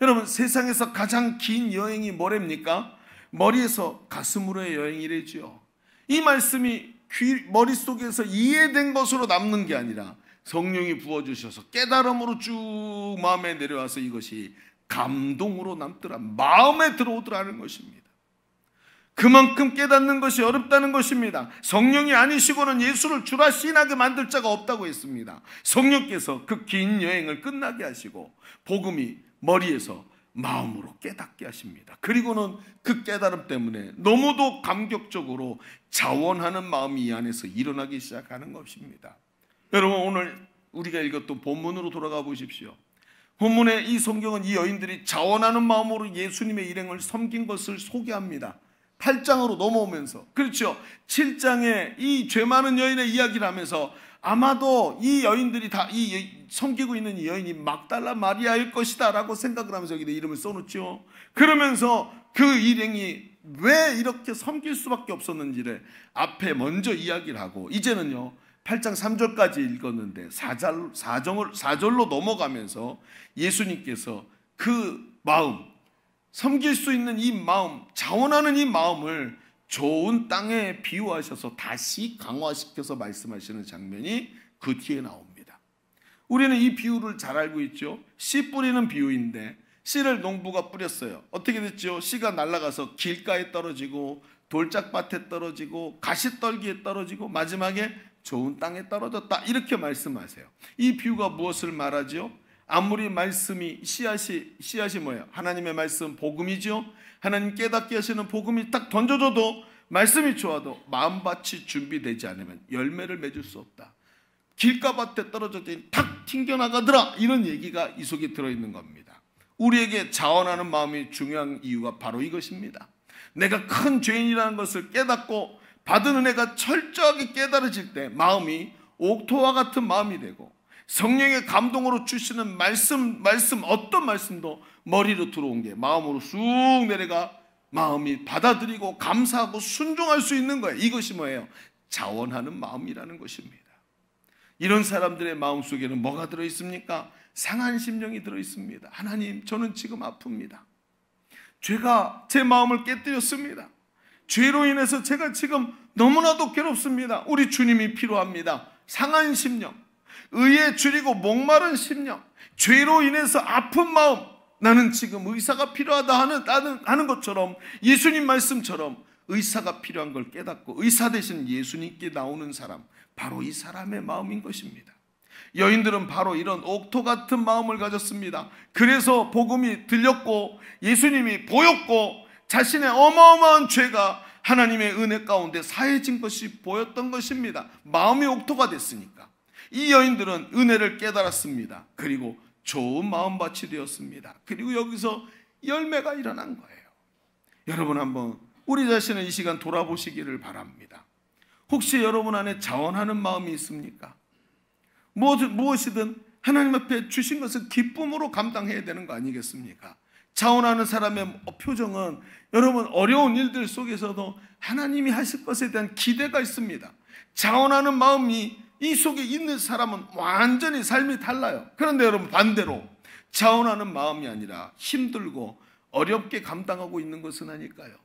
여러분, 세상에서 가장 긴 여행이 뭐랍니까? 머리에서 가슴으로의 여행이래지요. 이 말씀이 머릿속에서 이해된 것으로 남는 게 아니라 성령이 부어주셔서 깨달음으로 쭉 마음에 내려와서 이것이 감동으로 남더라, 마음에 들어오더라는 것입니다. 그만큼 깨닫는 것이 어렵다는 것입니다. 성령이 아니시고는 예수를 주라 시인하게 만들 자가 없다고 했습니다. 성령께서 그 긴 여행을 끝나게 하시고 복음이 머리에서 마음으로 깨닫게 하십니다. 그리고는 그 깨달음 때문에 너무도 감격적으로 자원하는 마음이 이 안에서 일어나기 시작하는 것입니다. 여러분, 오늘 우리가 읽었던 본문으로 돌아가 보십시오. 본문의 이 성경은 이 여인들이 자원하는 마음으로 예수님의 일행을 섬긴 것을 소개합니다. 8장으로 넘어오면서, 그렇죠, 7장에 이 죄 많은 여인의 이야기를 하면서 아마도 이 여인들이 다 섬기고 있는 이 여인이 막달라 마리아일 것이다 라고 생각을 하면서 여기 이름을 써놓죠. 그러면서 그 일행이 왜 이렇게 섬길 수밖에 없었는지를 앞에 먼저 이야기를 하고, 이제는요 8장 3절까지 읽었는데 4절로 넘어가면서 예수님께서 그 마음, 섬길 수 있는 이 마음, 자원하는 이 마음을 좋은 땅에 비유하셔서 다시 강화시켜서 말씀하시는 장면이 그 뒤에 나옵니다. 우리는 이 비유를 잘 알고 있죠. 씨 뿌리는 비유인데 씨를 농부가 뿌렸어요. 어떻게 됐죠? 씨가 날아가서 길가에 떨어지고 돌짝밭에 떨어지고 가시떨기에 떨어지고 마지막에 좋은 땅에 떨어졌다, 이렇게 말씀하세요. 이 비유가 무엇을 말하죠? 아무리 말씀이 씨앗이 뭐예요? 하나님의 말씀 복음이죠. 하나님 깨닫게 하시는 복음이 딱 던져줘도 말씀이 좋아도 마음밭이 준비되지 않으면 열매를 맺을 수 없다. 길가밭에 떨어졌더니 탁 튕겨나가더라, 이런 얘기가 이 속에 들어있는 겁니다. 우리에게 자원하는 마음이 중요한 이유가 바로 이것입니다. 내가 큰 죄인이라는 것을 깨닫고 받은 은혜가 철저하게 깨달아질 때 마음이 옥토와 같은 마음이 되고, 성령의 감동으로 주시는 말씀 어떤 말씀도 머리로 들어온 게 마음으로 쑥 내려가 마음이 받아들이고 감사하고 순종할 수 있는 거예요. 이것이 뭐예요? 자원하는 마음이라는 것입니다. 이런 사람들의 마음속에는 뭐가 들어있습니까? 상한 심령이 들어있습니다. 하나님, 저는 지금 아픕니다. 죄가 제 마음을 깨뜨렸습니다. 죄로 인해서 제가 지금 너무나도 괴롭습니다. 우리 주님이 필요합니다. 상한 심령, 의에 줄이고 목마른 심령, 죄로 인해서 아픈 마음, 나는 지금 의사가 필요하다 하는 것처럼, 예수님 말씀처럼 의사가 필요한 걸 깨닫고 의사 대신 예수님께 나오는 사람, 바로 이 사람의 마음인 것입니다. 여인들은 바로 이런 옥토 같은 마음을 가졌습니다. 그래서 복음이 들렸고 예수님이 보였고 자신의 어마어마한 죄가 하나님의 은혜 가운데 사해진 것이 보였던 것입니다. 마음이 옥토가 됐으니까. 이 여인들은 은혜를 깨달았습니다. 그리고 좋은 마음밭이 되었습니다. 그리고 여기서 열매가 일어난 거예요. 여러분, 한번 우리 자신을 이 시간 돌아보시기를 바랍니다. 혹시 여러분 안에 자원하는 마음이 있습니까? 무엇이든 하나님 앞에 주신 것을 기쁨으로 감당해야 되는 거 아니겠습니까? 자원하는 사람의 표정은 여러분 어려운 일들 속에서도 하나님이 하실 것에 대한 기대가 있습니다. 자원하는 마음이 이 속에 있는 사람은 완전히 삶이 달라요. 그런데 여러분, 반대로 자원하는 마음이 아니라 힘들고 어렵게 감당하고 있는 것은 아닐까요?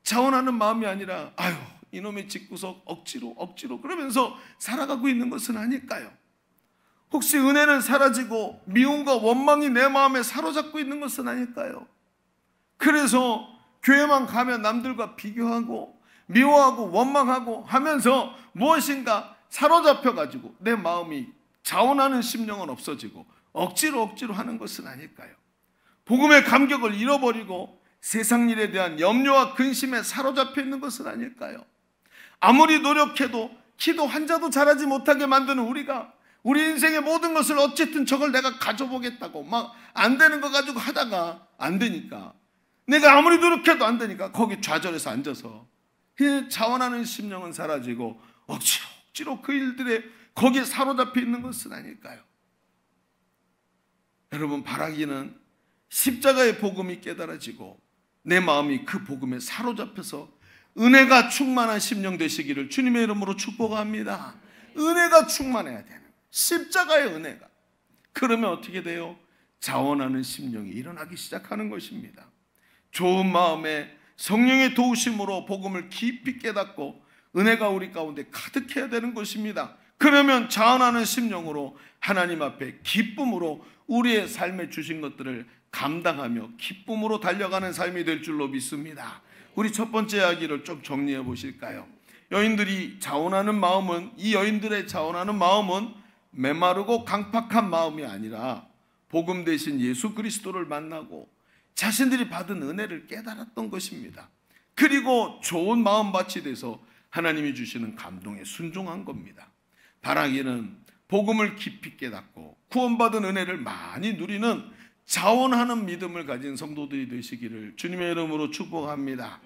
자원하는 마음이 아니라 아유, 이놈의 집구석 억지로 그러면서 살아가고 있는 것은 아닐까요? 혹시 은혜는 사라지고 미움과 원망이 내 마음에 사로잡고 있는 것은 아닐까요? 그래서 교회만 가면 남들과 비교하고 미워하고 원망하고 하면서 무엇인가 사로잡혀가지고 내 마음이 자원하는 심령은 없어지고 억지로 하는 것은 아닐까요? 복음의 감격을 잃어버리고 세상 일에 대한 염려와 근심에 사로잡혀 있는 것은 아닐까요? 아무리 노력해도 기도 한자도 잘하지 못하게 만드는 우리가 우리 인생의 모든 것을 어쨌든 저걸 내가 가져보겠다고 막 안 되는 거 가지고 하다가 안 되니까, 내가 아무리 노력해도 안 되니까 거기 좌절해서 앉아서 자원하는 심령은 사라지고 억지로 그 일들에 거기에 사로잡혀 있는 것은 아닐까요? 여러분, 바라기는 십자가의 복음이 깨달아지고 내 마음이 그 복음에 사로잡혀서 은혜가 충만한 심령 되시기를 주님의 이름으로 축복합니다. 은혜가 충만해야 되는, 십자가의 은혜가. 그러면 어떻게 돼요? 자원하는 심령이 일어나기 시작하는 것입니다. 좋은 마음에 성령의 도우심으로 복음을 깊이 깨닫고 은혜가 우리 가운데 가득해야 되는 것입니다. 그러면 자원하는 심령으로 하나님 앞에 기쁨으로 우리의 삶에 주신 것들을 감당하며 기쁨으로 달려가는 삶이 될 줄로 믿습니다. 우리 첫 번째 이야기를 좀 정리해 보실까요? 여인들이 자원하는 마음은, 이 여인들의 자원하는 마음은 메마르고 강팍한 마음이 아니라 복음 대신 예수 그리스도를 만나고 자신들이 받은 은혜를 깨달았던 것입니다. 그리고 좋은 마음밭이 돼서 하나님이 주시는 감동에 순종한 겁니다. 바라기는 복음을 깊이 깨닫고 구원받은 은혜를 많이 누리는 자원하는 믿음을 가진 성도들이 되시기를 주님의 이름으로 축복합니다.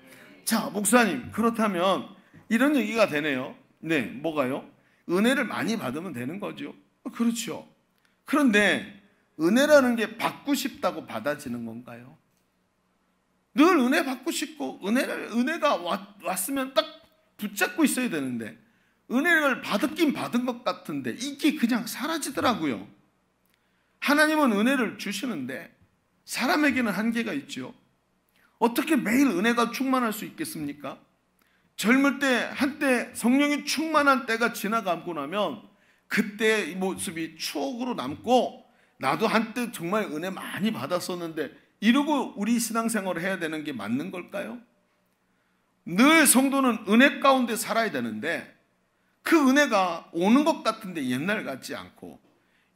자, 목사님, 그렇다면 이런 얘기가 되네요. 네, 뭐가요? 은혜를 많이 받으면 되는 거죠. 그렇죠. 그런데 은혜라는 게 받고 싶다고 받아지는 건가요? 늘 은혜 받고 싶고 은혜가 왔으면 딱 붙잡고 있어야 되는데 은혜를 받긴 받은 것 같은데 이게 그냥 사라지더라고요. 하나님은 은혜를 주시는데 사람에게는 한계가 있죠. 어떻게 매일 은혜가 충만할 수 있겠습니까? 젊을 때 한때 성령이 충만한 때가 지나가고 나면 그때의 모습이 추억으로 남고 나도 한때 정말 은혜 많이 받았었는데 이러고 우리 신앙생활을 해야 되는 게 맞는 걸까요? 늘 성도는 은혜 가운데 살아야 되는데 그 은혜가 오는 것 같은데 옛날 같지 않고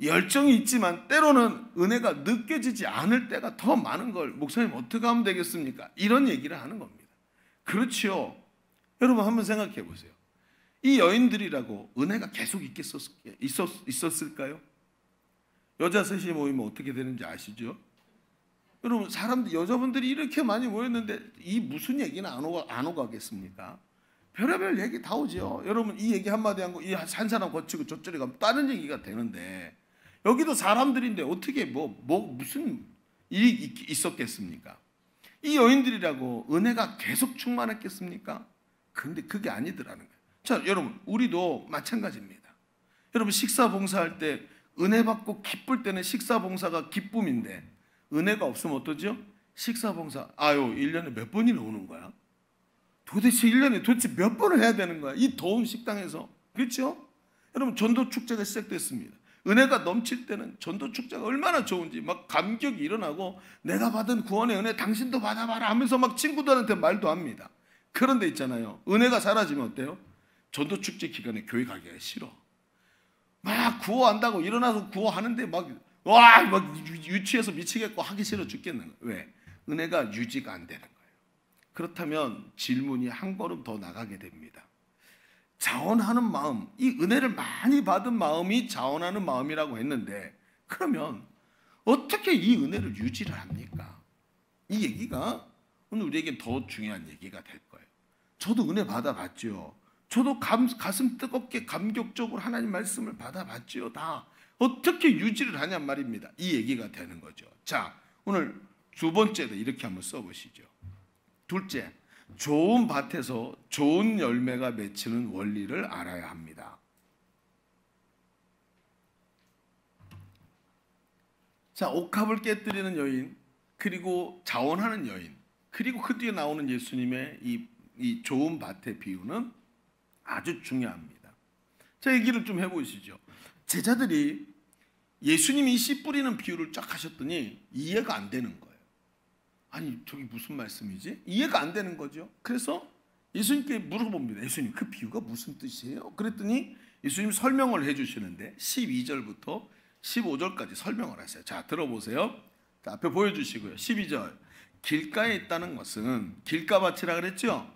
열정이 있지만 때로는 은혜가 느껴지지 않을 때가 더 많은 걸 목사님 어떻게 하면 되겠습니까? 이런 얘기를 하는 겁니다. 그렇지요. 여러분 한번 생각해 보세요. 이 여인들이라고 은혜가 계속 있었을까요? 여자 셋이 모이면 어떻게 되는지 아시죠? 여러분 여자분들이 이렇게 많이 모였는데 이 무슨 얘기는 안 오가겠습니까? 별의별 얘기 다 오죠. 여러분 이 얘기 한마디 하고 이 한 사람 거치고 저쪽에 가면 다른 얘기가 되는데 여기도 사람들인데 어떻게 무슨 일이 있었겠습니까? 이 여인들이라고 은혜가 계속 충만했겠습니까? 근데 그게 아니더라는 거예요. 자, 여러분 우리도 마찬가지입니다. 여러분 식사 봉사할 때 은혜 받고 기쁠 때는 식사 봉사가 기쁨인데 은혜가 없으면 어떠죠? 식사 봉사 1년에 몇 번이나 오는 거야? 도대체 1년에 몇 번을 해야 되는 거야? 이 더운 식당에서. 그렇죠? 여러분 전도 축제가 시작됐습니다. 은혜가 넘칠 때는 전도 축제가 얼마나 좋은지 막 감격이 일어나고 내가 받은 구원의 은혜 당신도 받아봐라 하면서 막 친구들한테 말도 합니다. 그런데 있잖아요. 은혜가 사라지면 어때요? 전도 축제 기간에 교회 가기가 싫어. 막 구호한다고 일어나서 구호하는데 막 유치해서 미치겠고 하기 싫어 죽겠는 거예요. 왜? 은혜가 유지가 안 되는 거예요. 그렇다면 질문이 한 걸음 더 나가게 됩니다. 자원하는 마음, 이 은혜를 많이 받은 마음이 자원하는 마음이라고 했는데 그러면 어떻게 이 은혜를 유지를 합니까? 이 얘기가 오늘 우리에게 더 중요한 얘기가 될 거예요. 저도 은혜 받아봤죠. 저도 가슴 뜨겁게 감격적으로 하나님 말씀을 받아봤죠. 다 어떻게 유지를 하냔 말입니다. 이 얘기가 되는 거죠. 자, 오늘 두 번째도 이렇게 한번 써보시죠. 둘째, 좋은 밭에서 좋은 열매가 맺히는 원리를 알아야 합니다. 자, 옥합을 깨뜨리는 여인, 그리고 자원하는 여인, 그리고 그 뒤에 나오는 예수님의 이 좋은 밭의 비유는 아주 중요합니다. 자, 얘기를 좀 해보시죠. 제자들이 예수님이 씨 뿌리는 비유를 쫙 하셨더니 이해가 안 되는 거예요. 아니 저기 무슨 말씀이지? 이해가 안 되는 거죠. 그래서 예수님께 물어봅니다. 예수님 그 비유가 무슨 뜻이에요? 그랬더니 예수님 설명을 해주시는데 12절부터 15절까지 설명을 하세요. 자 들어보세요. 자, 앞에 보여주시고요. 12절 길가에 있다는 것은 길가밭이라 그랬죠.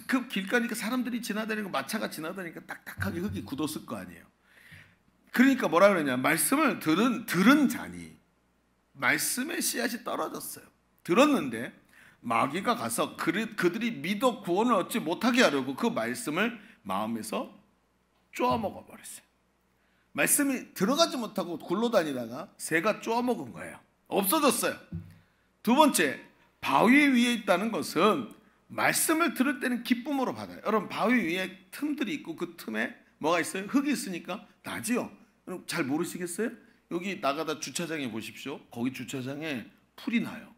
그 길가니까 사람들이 지나다니고 마차가 지나다니까 딱딱하게 흙이 굳었을 거 아니에요. 그러니까 뭐라 그러냐, 말씀을 들은 자니 말씀의 씨앗이 떨어졌어요. 들었는데 마귀가 가서 그들이 믿어 구원을 얻지 못하게 하려고 그 말씀을 마음에서 쪼아먹어 버렸어요. 말씀이 들어가지 못하고 굴러다니다가 새가 쪼아먹은 거예요. 없어졌어요. 두 번째, 바위 위에 있다는 것은 말씀을 들을 때는 기쁨으로 받아요. 여러분 바위 위에 틈들이 있고 그 틈에 뭐가 있어요? 흙이 있으니까 나지요. 여러분 잘 모르시겠어요? 여기 나가다 주차장에 보십시오. 거기 주차장에 풀이 나요.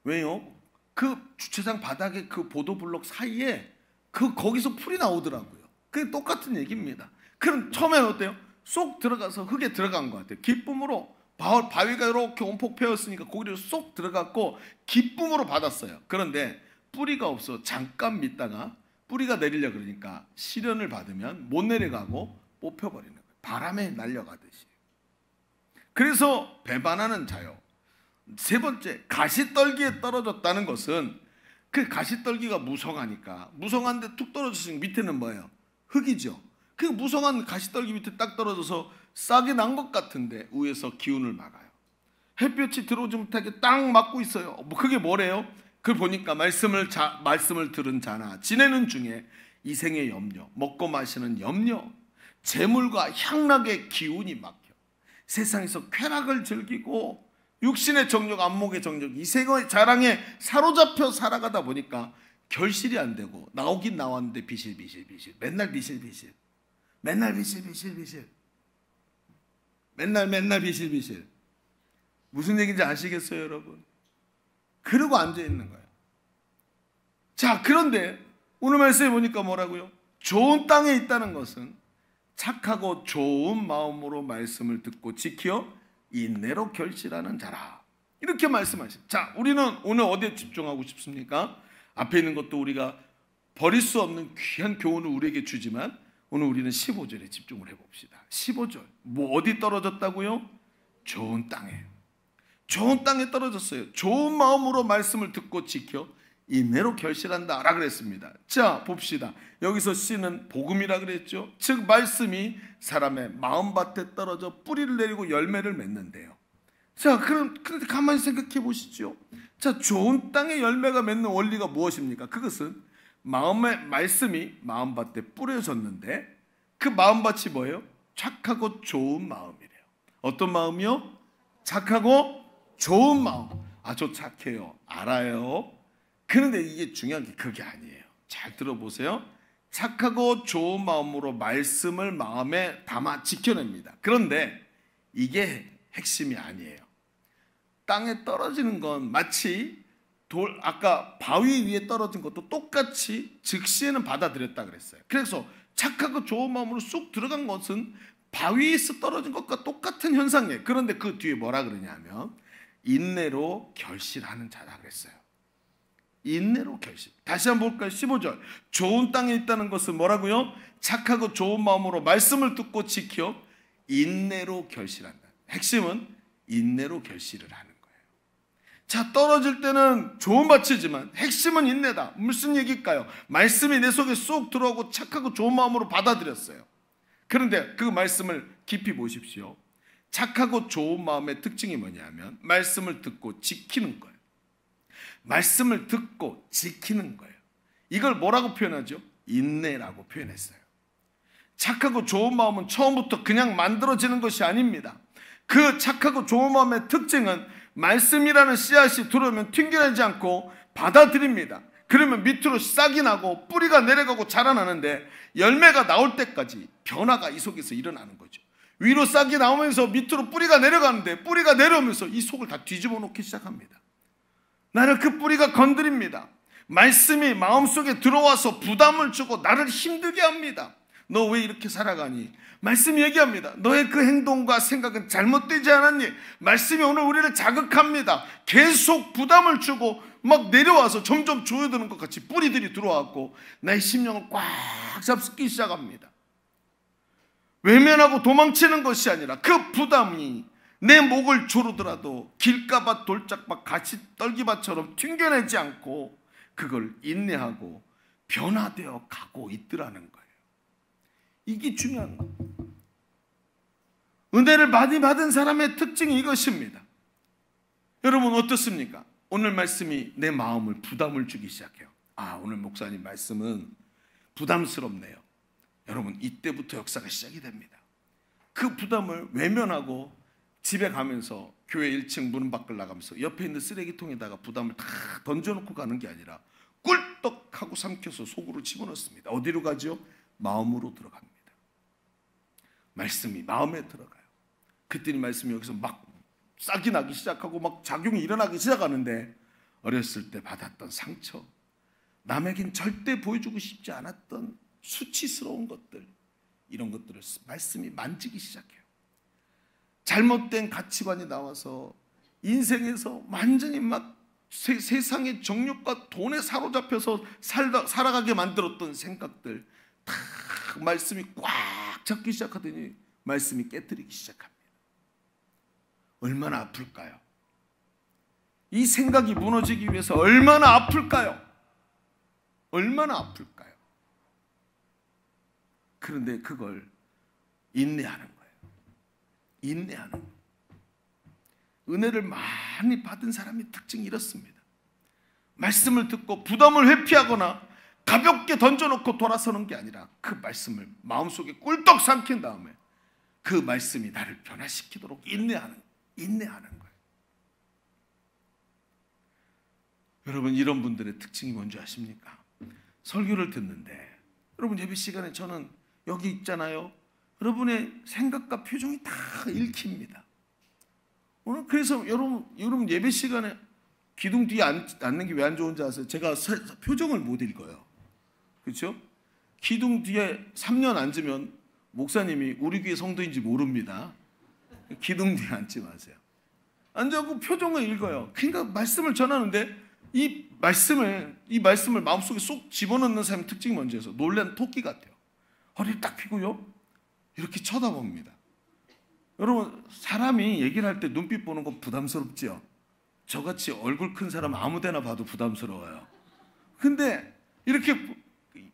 왜요? 그 주차장 바닥에 그 보도블록 사이에 거기서 풀이 나오더라고요. 그게 똑같은 얘기입니다. 그럼 처음에는 어때요? 쏙 들어가서 흙에 들어간 것 같아요. 기쁨으로 바위가 이렇게 온폭 패였으니까 거기로 쏙 들어갔고 기쁨으로 받았어요. 그런데 뿌리가 없어 잠깐 믿다가 뿌리가 내리려 그러니까 시련을 받으면 못 내려가고 뽑혀버리는 거예요. 바람에 날려가듯이. 그래서 배반하는 자요. 세 번째, 가시떨기에 떨어졌다는 것은 그 가시떨기가 무성하니까 무성한데 툭 떨어졌으니까 밑에는 뭐예요? 흙이죠. 그 무성한 가시떨기 밑에 딱 떨어져서 싹이 난 것 같은데 위에서 기운을 막아요. 햇볕이 들어오지 못하게 딱 막고 있어요. 그게 뭐래요? 그걸 보니까 말씀을 들은 자나 지내는 중에 이생의 염려, 먹고 마시는 염려, 재물과 향락의 기운이 막혀 세상에서 쾌락을 즐기고 육신의 정욕, 안목의 정욕, 이생의 자랑에 사로잡혀 살아가다 보니까 결실이 안 되고 나오긴 나왔는데 비실비실 맨날 비실비실 맨날 비실비실 맨날 비실비실. 무슨 얘기인지 아시겠어요 여러분? 그러고 앉아있는 거예요. 자, 그런데 오늘 말씀에 보니까 뭐라고요? 좋은 땅에 있다는 것은 착하고 좋은 마음으로 말씀을 듣고 지켜 인내로 결실하는 자라. 이렇게 말씀하십니다. 자, 우리는 오늘 어디에 집중하고 싶습니까? 앞에 있는 것도 우리가 버릴 수 없는 귀한 교훈을 우리에게 주지만 오늘 우리는 15절에 집중을 해봅시다. 15절. 뭐 어디 떨어졌다고요? 좋은 땅에. 좋은 땅에 떨어졌어요. 좋은 마음으로 말씀을 듣고 지켜 인내로 결실한다라 그랬습니다. 자, 봅시다. 여기서 씨는 복음이라 그랬죠. 즉 말씀이 사람의 마음밭에 떨어져 뿌리를 내리고 열매를 맺는데요. 자, 그런데 가만히 생각해 보시죠. 자, 좋은 땅에 열매가 맺는 원리가 무엇입니까? 그것은 마음의 말씀이 마음밭에 뿌려졌는데 그 마음밭이 뭐예요? 착하고 좋은 마음이래요. 어떤 마음이요? 착하고 좋은 마음. 아, 저 착해요. 알아요. 그런데 이게 중요한 게 그게 아니에요. 잘 들어보세요. 착하고 좋은 마음으로 말씀을 마음에 담아 지켜냅니다. 그런데 이게 핵심이 아니에요. 땅에 떨어지는 건 마치 아까 바위 위에 떨어진 것도 똑같이 즉시에는 받아들였다 그랬어요. 그래서 착하고 좋은 마음으로 쑥 들어간 것은 바위에서 떨어진 것과 똑같은 현상이에요. 그런데 그 뒤에 뭐라 그러냐면 인내로 결실하는 자라 그랬어요. 인내로 결실. 다시 한번 볼까요? 15절. 좋은 땅에 있다는 것은 뭐라고요? 착하고 좋은 마음으로 말씀을 듣고 지켜 인내로 결실한다. 핵심은 인내로 결실을 하는 거예요. 자, 떨어질 때는 좋은 밭이지만 핵심은 인내다. 무슨 얘기일까요? 말씀이 내 속에 쏙 들어오고 착하고 좋은 마음으로 받아들였어요. 그런데 그 말씀을 깊이 보십시오. 착하고 좋은 마음의 특징이 뭐냐면 말씀을 듣고 지키는 거예요. 말씀을 듣고 지키는 거예요. 이걸 뭐라고 표현하죠? 인내라고 표현했어요. 착하고 좋은 마음은 처음부터 그냥 만들어지는 것이 아닙니다. 그 착하고 좋은 마음의 특징은 말씀이라는 씨앗이 들어오면 튕겨내지 않고 받아들입니다. 그러면 밑으로 싹이 나고 뿌리가 내려가고 자라나는데 열매가 나올 때까지 변화가 이 속에서 일어나는 거죠. 위로 싹이 나오면서 밑으로 뿌리가 내려가는데 뿌리가 내려오면서 이 속을 다 뒤집어 놓기 시작합니다. 나를 그 뿌리가 건드립니다. 말씀이 마음속에 들어와서 부담을 주고 나를 힘들게 합니다. 너 왜 이렇게 살아가니? 말씀이 얘기합니다. 너의 그 행동과 생각은 잘못되지 않았니? 말씀이 오늘 우리를 자극합니다. 계속 부담을 주고 막 내려와서 점점 조여드는 것 같이 뿌리들이 들어왔고 나의 심령을 꽉 잡기 시작합니다. 외면하고 도망치는 것이 아니라 그 부담이 내 목을 조르더라도 길가밭 돌짝밭 가시 떨기밭처럼 튕겨내지 않고 그걸 인내하고 변화되어 가고 있더라는 거예요. 이게 중요한 거예요. 은혜를 많이 받은 사람의 특징이 이것입니다. 여러분 어떻습니까? 오늘 말씀이 내 마음을 부담을 주기 시작해요. 아, 오늘 목사님 말씀은 부담스럽네요. 여러분 이때부터 역사가 시작이 됩니다. 그 부담을 외면하고 집에 가면서 교회 1층 문 밖을 나가면서 옆에 있는 쓰레기통에다가 부담을 다 던져놓고 가는 게 아니라 꿀떡하고 삼켜서 속으로 집어넣습니다. 어디로 가죠? 마음으로 들어갑니다. 말씀이 마음에 들어가요. 그때는 말씀이 여기서 막 싹이 나기 시작하고 막 작용이 일어나기 시작하는데 어렸을 때 받았던 상처, 남에겐 절대 보여주고 싶지 않았던 수치스러운 것들, 이런 것들을 말씀이 만지기 시작해요. 잘못된 가치관이 나와서 인생에서 완전히 막 세상의 정욕과 돈에 사로잡혀서 살아가게 만들었던 생각들 다 말씀이 꽉 잡기 시작하더니 말씀이 깨뜨리기 시작합니다. 얼마나 아플까요? 이 생각이 무너지기 위해서 얼마나 아플까요? 얼마나 아플까요? 그런데 그걸 인내하는 거예요. 인내하는 거예요. 은혜를 많이 받은 사람의 특징이 이렇습니다. 말씀을 듣고 부담을 회피하거나 가볍게 던져놓고 돌아서는 게 아니라 그 말씀을 마음속에 꿀떡 삼킨 다음에 그 말씀이 나를 변화시키도록 인내하는 거예요. 여러분 이런 분들의 특징이 뭔지 아십니까? 설교를 듣는데 여러분 예배 시간에 저는 여기 있잖아요. 여러분의 생각과 표정이 다 읽힙니다. 오늘 그래서 여러분 예배 시간에 기둥 뒤에 앉는 게 왜 안 좋은지 아세요? 제가 표정을 못 읽어요. 그렇죠? 기둥 뒤에 3년 앉으면 목사님이 우리 교회 성도인지 모릅니다. 기둥 뒤에 앉지 마세요. 앉아고 표정을 읽어요. 그러니까 말씀을 전하는데 이 말씀을 마음속에 쏙 집어넣는 사람의 특징이 뭔지 해서 놀란 토끼 같아요. 허리를 딱 펴고요, 이렇게 쳐다봅니다. 여러분, 사람이 얘기를 할 때 눈빛 보는 건 부담스럽지요? 저같이 얼굴 큰 사람 아무데나 봐도 부담스러워요. 근데 이렇게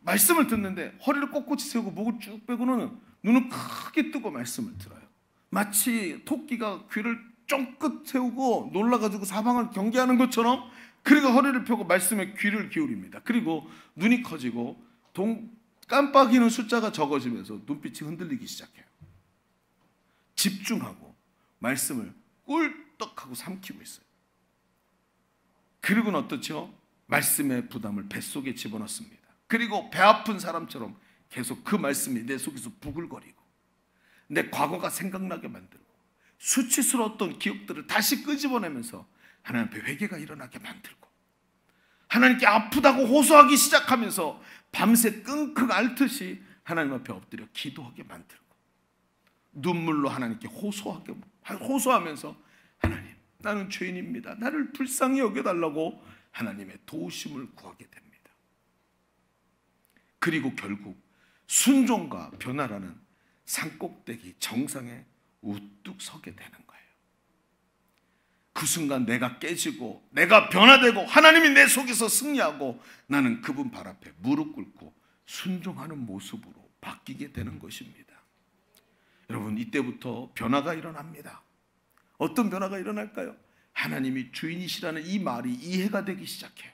말씀을 듣는데 허리를 꼿꼿이 세우고 목을 쭉 빼고는 눈을 크게 뜨고 말씀을 들어요. 마치 토끼가 귀를 쫑긋 세우고 놀라가지고 사방을 경계하는 것처럼, 그리고 허리를 펴고 말씀에 귀를 기울입니다. 그리고 눈이 커지고 깜빡이는 숫자가 적어지면서 눈빛이 흔들리기 시작해요. 집중하고 말씀을 꿀떡하고 삼키고 있어요. 그리고는 어떻죠? 말씀의 부담을 뱃속에 집어넣습니다. 그리고 배 아픈 사람처럼 계속 그 말씀이 내 속에서 부글거리고 내 과거가 생각나게 만들고 수치스러웠던 기억들을 다시 끄집어내면서 하나님 앞에 회개가 일어나게 만들고, 하나님께 아프다고 호소하기 시작하면서 밤새 끙끙 앓듯이 하나님 앞에 엎드려 기도하게 만들고, 눈물로 하나님께 호소하면서 하나님, 나는 죄인입니다, 나를 불쌍히 여겨달라고 하나님의 도우심을 구하게 됩니다. 그리고 결국 순종과 변화라는 산꼭대기 정상에 우뚝 서게 되는 거예요. 그 순간 내가 깨지고 내가 변화되고 하나님이 내 속에서 승리하고 나는 그분 발 앞에 무릎 꿇고 순종하는 모습으로 바뀌게 되는 것입니다. 여러분, 이때부터 변화가 일어납니다. 어떤 변화가 일어날까요? 하나님이 주인이시라는 이 말이 이해가 되기 시작해요.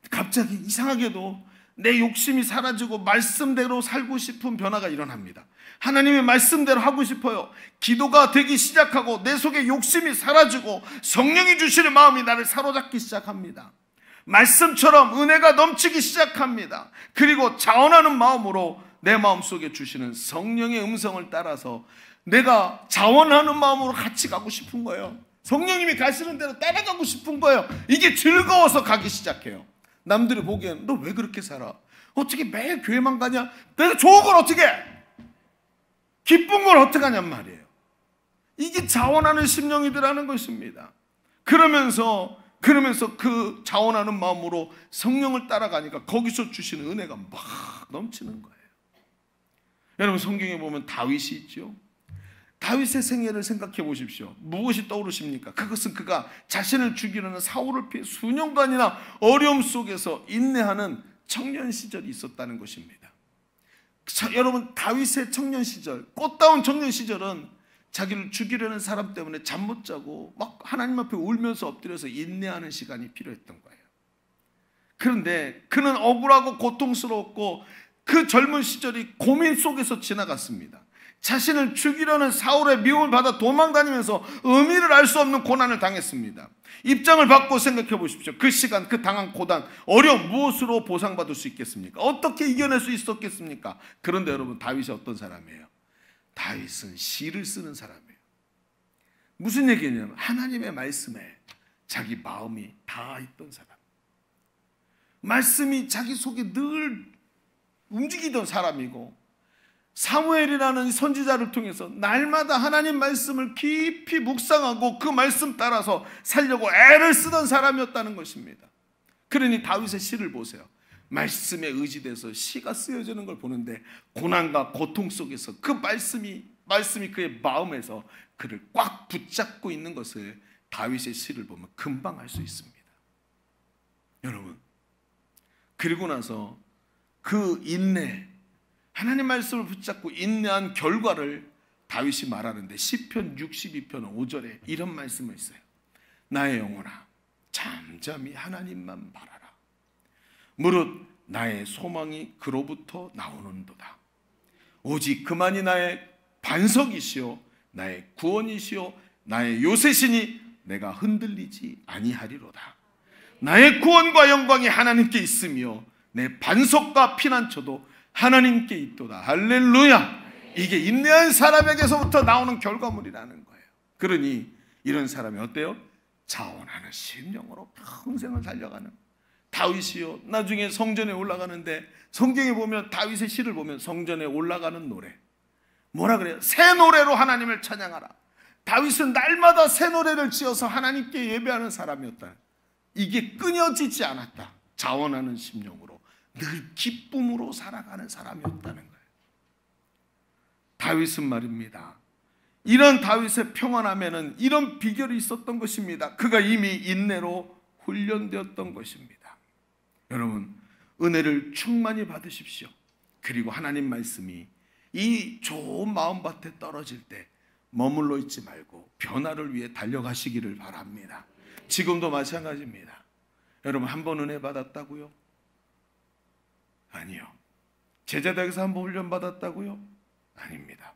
갑자기 이상하게도 내 욕심이 사라지고 말씀대로 살고 싶은 변화가 일어납니다. 하나님의 말씀대로 하고 싶어요. 기도가 되기 시작하고 내 속에 욕심이 사라지고 성령이 주시는 마음이 나를 사로잡기 시작합니다. 말씀처럼 은혜가 넘치기 시작합니다. 그리고 자원하는 마음으로 내 마음속에 주시는 성령의 음성을 따라서 내가 자원하는 마음으로 같이 가고 싶은 거예요. 성령님이 가시는 대로 따라가고 싶은 거예요. 이게 즐거워서 가기 시작해요. 남들이 보기엔 너 왜 그렇게 살아? 어떻게 매일 교회만 가냐? 내가 좋은 걸 어떻게 해? 기쁜 걸 어떻게 하냔 말이에요. 이게 자원하는 심령이더라는 것입니다. 그러면서 그 자원하는 마음으로 성령을 따라가니까 거기서 주시는 은혜가 막 넘치는 거예요. 여러분, 성경에 보면 다윗이 있죠. 다윗의 생애를 생각해 보십시오. 무엇이 떠오르십니까? 그것은 그가 자신을 죽이려는 사울을 피해 수년간이나 어려움 속에서 인내하는 청년 시절이 있었다는 것입니다. 여러분, 다윗의 청년 시절, 꽃다운 청년 시절은 자기를 죽이려는 사람 때문에 잠 못 자고 막 하나님 앞에 울면서 엎드려서 인내하는 시간이 필요했던 거예요. 그런데 그는 억울하고 고통스러웠고 그 젊은 시절이 고민 속에서 지나갔습니다. 자신을 죽이려는 사울의 미움을 받아 도망다니면서 의미를 알 수 없는 고난을 당했습니다. 입장을 바꿔 생각해 보십시오. 그 시간, 그 당한 고난, 어려움, 무엇으로 보상받을 수 있겠습니까? 어떻게 이겨낼 수 있었겠습니까? 그런데 여러분, 다윗이 어떤 사람이에요? 다윗은 시를 쓰는 사람이에요. 무슨 얘기냐면 하나님의 말씀에 자기 마음이 닿아 있던 사람, 말씀이 자기 속에 늘 움직이던 사람이고, 사무엘이라는 선지자를 통해서 날마다 하나님 말씀을 깊이 묵상하고 그 말씀 따라서 살려고 애를 쓰던 사람이었다는 것입니다. 그러니 다윗의 시를 보세요. 말씀에 의지돼서 시가 쓰여지는 걸 보는데 고난과 고통 속에서 그 말씀이 그의 마음에서 그를 꽉 붙잡고 있는 것을 다윗의 시를 보면 금방 알 수 있습니다. 여러분, 그리고 나서 그 인내, 하나님 말씀을 붙잡고 인내한 결과를 다윗이 말하는데 시편 62편 5절에 이런 말씀을 있어요. 나의 영혼아, 잠잠히 하나님만 바라라. 무릇 나의 소망이 그로부터 나오는도다. 오직 그만이 나의 반석이시요 나의 구원이시요 나의 요새시니 내가 흔들리지 아니하리로다. 나의 구원과 영광이 하나님께 있으며 내 반석과 피난처도 하나님께 있도다. 할렐루야. 이게 인내한 사람에게서부터 나오는 결과물이라는 거예요. 그러니 이런 사람이 어때요? 자원하는 심령으로 평생을 달려가는 다윗이요, 나중에 성전에 올라가는데 성경에 보면 다윗의 시를 보면 성전에 올라가는 노래, 뭐라 그래요? 새 노래로 하나님을 찬양하라. 다윗은 날마다 새 노래를 지어서 하나님께 예배하는 사람이었다. 이게 끊어지지 않았다. 자원하는 심령으로 늘 기쁨으로 살아가는 사람이었다는 거예요. 다윗은 말입니다, 이런 다윗의 평안함에는 이런 비결이 있었던 것입니다. 그가 이미 인내로 훈련되었던 것입니다. 여러분, 은혜를 충만히 받으십시오. 그리고 하나님 말씀이 이 좋은 마음밭에 떨어질 때 머물러 있지 말고 변화를 위해 달려가시기를 바랍니다. 지금도 마찬가지입니다. 여러분, 한 번 은혜 받았다고요? 아니요. 제자대학에서 한 번 훈련 받았다고요? 아닙니다.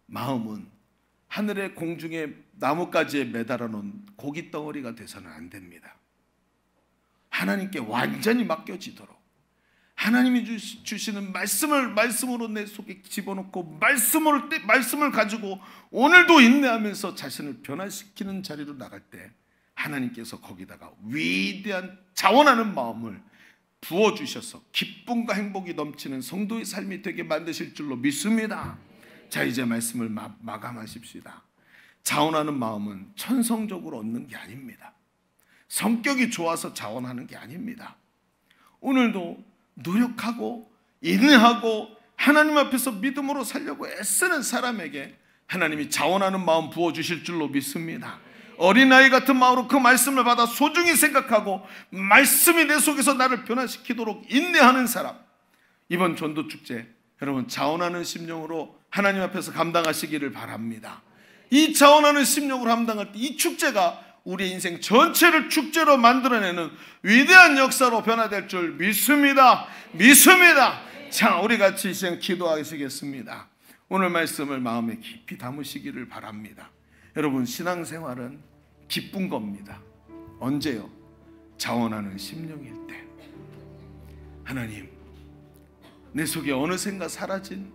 마음은 하늘의 공중에 나뭇가지에 매달아 놓은 고기 덩어리가 돼서는 안 됩니다. 하나님께 완전히 맡겨지도록 하나님이 주시는 말씀으로 내 속에 집어넣고 말씀을 가지고 오늘도 인내하면서 자신을 변화시키는 자리로 나갈 때 하나님께서 거기다가 위대한 자원하는 마음을 부어주셔서 기쁨과 행복이 넘치는 성도의 삶이 되게 만드실 줄로 믿습니다. 자, 이제 말씀을 마감하십시다. 자원하는 마음은 천성적으로 얻는 게 아닙니다. 성격이 좋아서 자원하는 게 아닙니다. 오늘도 노력하고 인내하고 하나님 앞에서 믿음으로 살려고 애쓰는 사람에게 하나님이 자원하는 마음 부어주실 줄로 믿습니다. 어린아이 같은 마음으로 그 말씀을 받아 소중히 생각하고 말씀이 내 속에서 나를 변화시키도록 인내하는 사람, 이번 전도축제 여러분 자원하는 심령으로 하나님 앞에서 감당하시기를 바랍니다. 이 자원하는 심령으로 감당할 때 이 축제가 우리의 인생 전체를 축제로 만들어내는 위대한 역사로 변화될 줄 믿습니다. 자, 우리 같이 이제 기도하시겠습니다. 오늘 말씀을 마음에 깊이 담으시기를 바랍니다. 여러분, 신앙생활은 기쁜 겁니다. 언제요? 자원하는 심령일 때. 하나님, 내 속에 어느샌가 사라진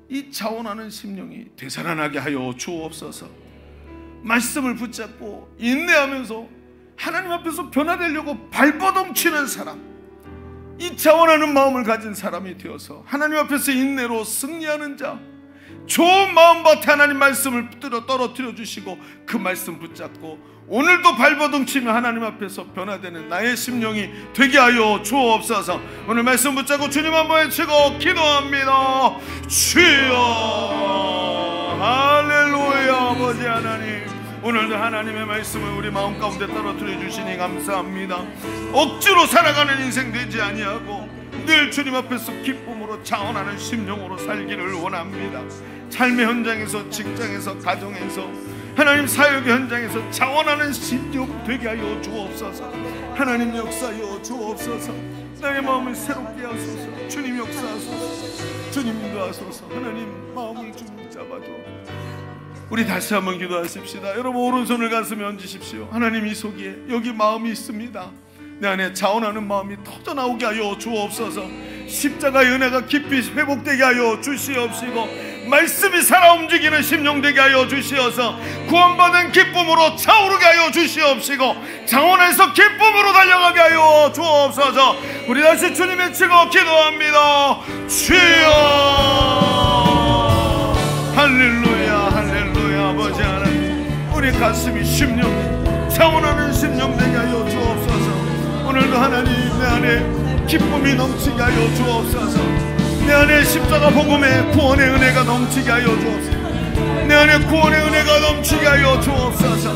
이 자원하는 심령이 되살아나게 하여 주옵소서. 말씀을 붙잡고 인내하면서 하나님 앞에서 변화되려고 발버둥치는 사람, 이 자원하는 마음을 가진 사람이 되어서 하나님 앞에서 인내로 승리하는 자, 좋은 마음밭에 하나님 말씀을 떨어뜨려 주시고 그 말씀 붙잡고 오늘도 발버둥치며 하나님 앞에서 변화되는 나의 심령이 되게 하여 주옵소서. 오늘 말씀 붙잡고 주님 한번 외치고 기도합니다. 주여, 할렐루야. 아버지 하나님, 오늘도 하나님의 말씀을 우리 마음 가운데 떨어뜨려 주시니 감사합니다. 억지로 살아가는 인생 되지 아니하고 늘 주님 앞에서 기쁨으로 자원하는 심령으로 살기를 원합니다. 삶의 현장에서, 직장에서, 가정에서, 하나님 사역의 현장에서 자원하는 심령 되게 하여 주옵소서. 하나님 역사하여 주옵소서. 나의 마음을 새롭게 하소서. 주님 역사하소서. 주님 인도하소서. 하나님 마음을 주님 잡아줘. 우리 다시 한번 기도하십시다. 여러분, 오른손을 가슴에 얹으십시오. 하나님, 이 속에 여기 마음이 있습니다. 내 안에 자원하는 마음이 터져나오게 하여 주옵소서. 십자가의 은혜가 깊이 회복되게 하여 주시옵시고 말씀이 살아 움직이는 심령 되게 하여 주시어서 구원받은 기쁨으로 차오르게 하여 주시옵시고 자원해서 기쁨으로 달려가게 하여 주옵소서. 우리 다시 주님 외치고 기도합니다. 주여, 할렐루야, 할렐루야. 아버지 하나님, 우리 가슴이 심령이 자원하는 심령 되게 하여 주옵소서. 오늘도 하나님, 내 안에 기쁨이 넘치게 하여 주옵소서. 내 안에 십자가 복음의 구원의 은혜가 넘치게 하여 주옵소서. 내 안에 구원의 은혜가 넘치게 하여 주옵소서.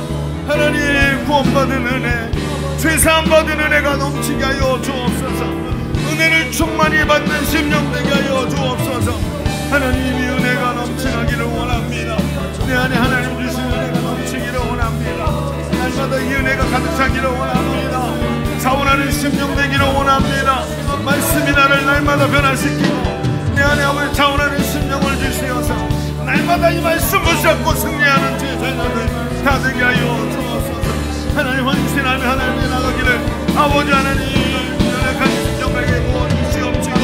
하나님, 구원받은 은혜, 죄사함 받은 은혜가 넘치게 하여 주옵소서. 은혜를 충만히 받는 심령 되게 하여 주옵소서. 하나님이 은혜가 넘치기를 원합니다. 내 안에 하나님 주신 은혜가 넘치기를 원합니다. 날마다 이 은혜가 가득 차기를 원합니다. 자원하는 심령 되기를 원합니다. 말씀이 나를 날마다 변화시키고 내 안에 아버지 자원하는 심령을 주시어서 날마다 이 말씀 붙잡고 승리하는 제자들 다 되게 하여 주옵소서. 하나님, 헌신하며 하나님께 나가기를 아버지 하나님, 연약한 심령에게 구원 주시옵시고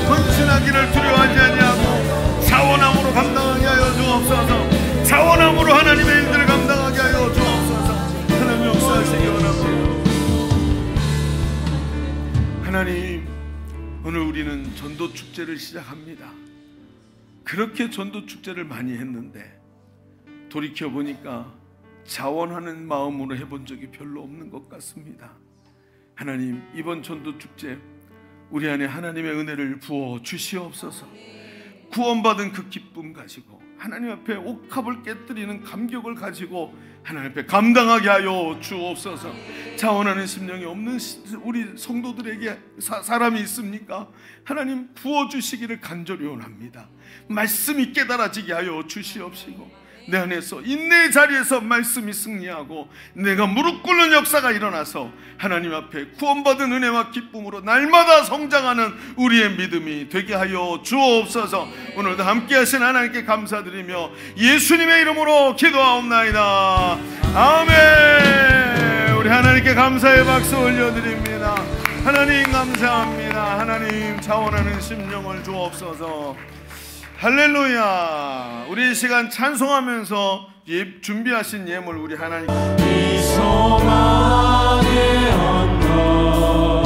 헌신하기를 두려워하지 아니하고 자원함으로 감당하게 하여 주옵소서. 자원함으로 하나님의 일들을 감당하게 하여 주옵소서. 하나님 역사하시기 원합니다. 하나님, 오늘 우리는 전도 축제를 시작합니다. 그렇게 전도 축제를 많이 했는데 돌이켜 보니까 자원하는 마음으로 해본 적이 별로 없는 것 같습니다. 하나님, 이번 전도 축제 우리 안에 하나님의 은혜를 부어 주시옵소서. 구원받은 그 기쁨 가지고 하나님 앞에 옥합을 깨뜨리는 감격을 가지고 하나님 앞에 감당하게 하여 주옵소서. 자원하는 심령이 없는 우리 성도들에게 사람이 있습니까? 하나님 부어주시기를 간절히 원합니다. 말씀이 깨달아지게 하여 주시옵시고 내 안에서 인내의 자리에서 말씀이 승리하고 내가 무릎 꿇는 역사가 일어나서 하나님 앞에 구원받은 은혜와 기쁨으로 날마다 성장하는 우리의 믿음이 되게 하여 주옵소서. 오늘도 함께 하신 하나님께 감사드리며 예수님의 이름으로 기도하옵나이다. 아멘. 우리 하나님께 감사의 박수 올려드립니다. 하나님 감사합니다. 하나님 자원하는 심령을 주옵소서. 할렐루야. 우리 이 시간 찬송하면서 준비하신 예물 우리 하나님 이 소망의 언덕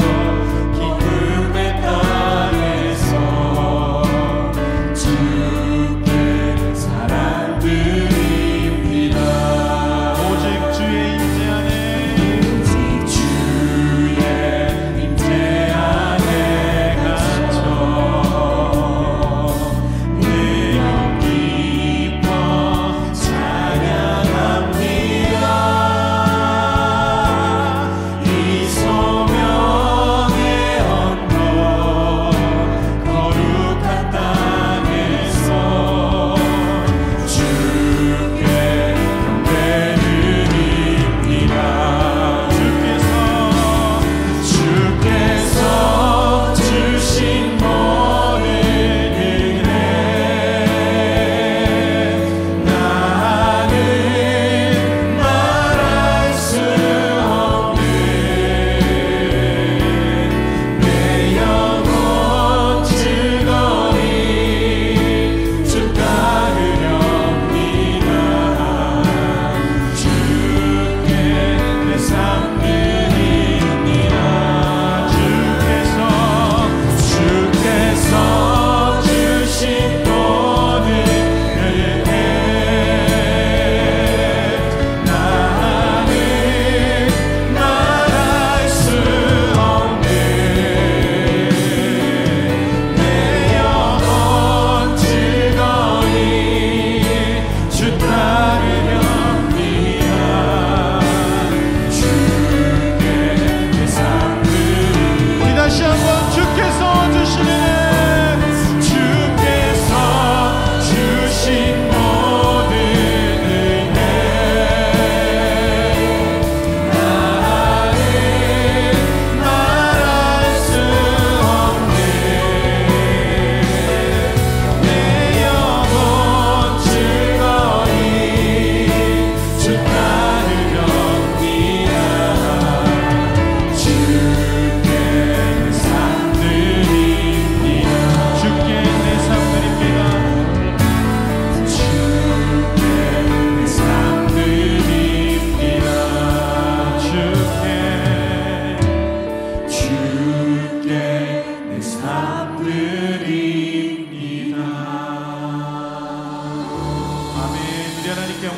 기쁨의 땅에서 주께 사랑드립니다. 오직 주의 임재 안에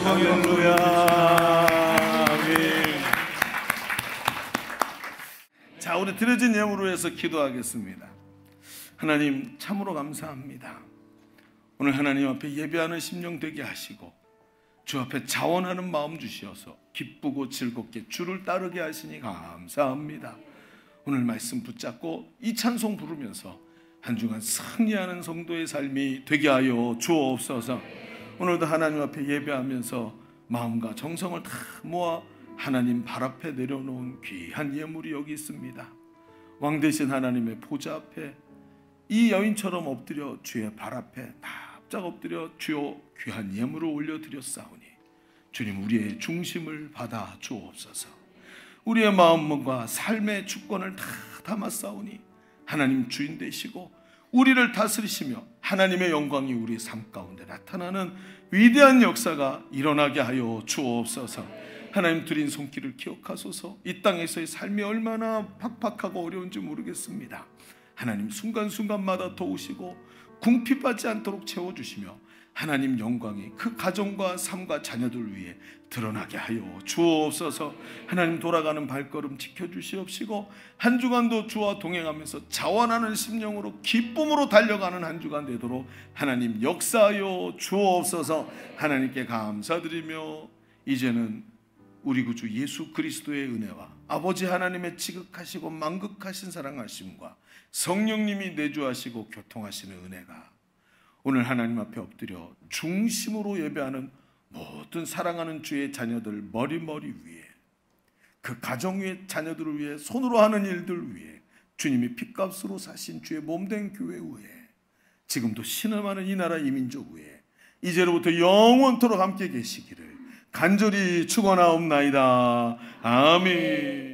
할렐루야. 아멘. 자, 우리 드려진 예물로 해서 기도하겠습니다. 하나님 참으로 감사합니다. 오늘 하나님 앞에 예배하는 심령 되게 하시고 주 앞에 자원하는 마음 주시어서 기쁘고 즐겁게 주를 따르게 하시니 감사합니다. 오늘 말씀 붙잡고 이 찬송 부르면서 한 주간 승리하는 성도의 삶이 되게 하여 주옵소서. 오늘도 하나님 앞에 예배하면서 마음과 정성을 다 모아 하나님 발 앞에 내려놓은 귀한 예물이 여기 있습니다. 왕 되신 하나님의 보좌 앞에 이 여인처럼 엎드려 주의 발 앞에 납작 엎드려 주여 귀한 예물을 올려드렸사오니 주님 우리의 중심을 받아 주옵소서. 우리의 마음과 삶의 주권을 다 담았사오니 하나님 주인 되시고 우리를 다스리시며 하나님의 영광이 우리 삶 가운데 나타나는 위대한 역사가 일어나게 하여 주옵소서. 하나님 드린 손길을 기억하소서. 이 땅에서의 삶이 얼마나 팍팍하고 어려운지 모르겠습니다. 하나님 순간순간마다 도우시고 궁핍하지 않도록 채워주시며 하나님 영광이 그 가정과 삶과 자녀들 위해 드러나게 하여 주옵소서. 하나님 돌아가는 발걸음 지켜주시옵시고 한 주간도 주와 동행하면서 자원하는 심령으로 기쁨으로 달려가는 한 주간 되도록 하나님 역사하여 주옵소서. 하나님께 감사드리며 이제는 우리 구주 예수 그리스도의 은혜와 아버지 하나님의 지극하시고 만극하신 사랑하심과 성령님이 내주하시고 교통하시는 은혜가 오늘 하나님 앞에 엎드려 중심으로 예배하는 모든 사랑하는 주의 자녀들 머리머리 위에, 그 가정 위의 자녀들을 위해 손으로 하는 일들 위에, 주님이 핏값으로 사신 주의 몸된 교회 위에, 지금도 신음하는 이 나라 이 민족 위에 이제로부터 영원토록 함께 계시기를 간절히 축원하옵나이다. 아멘.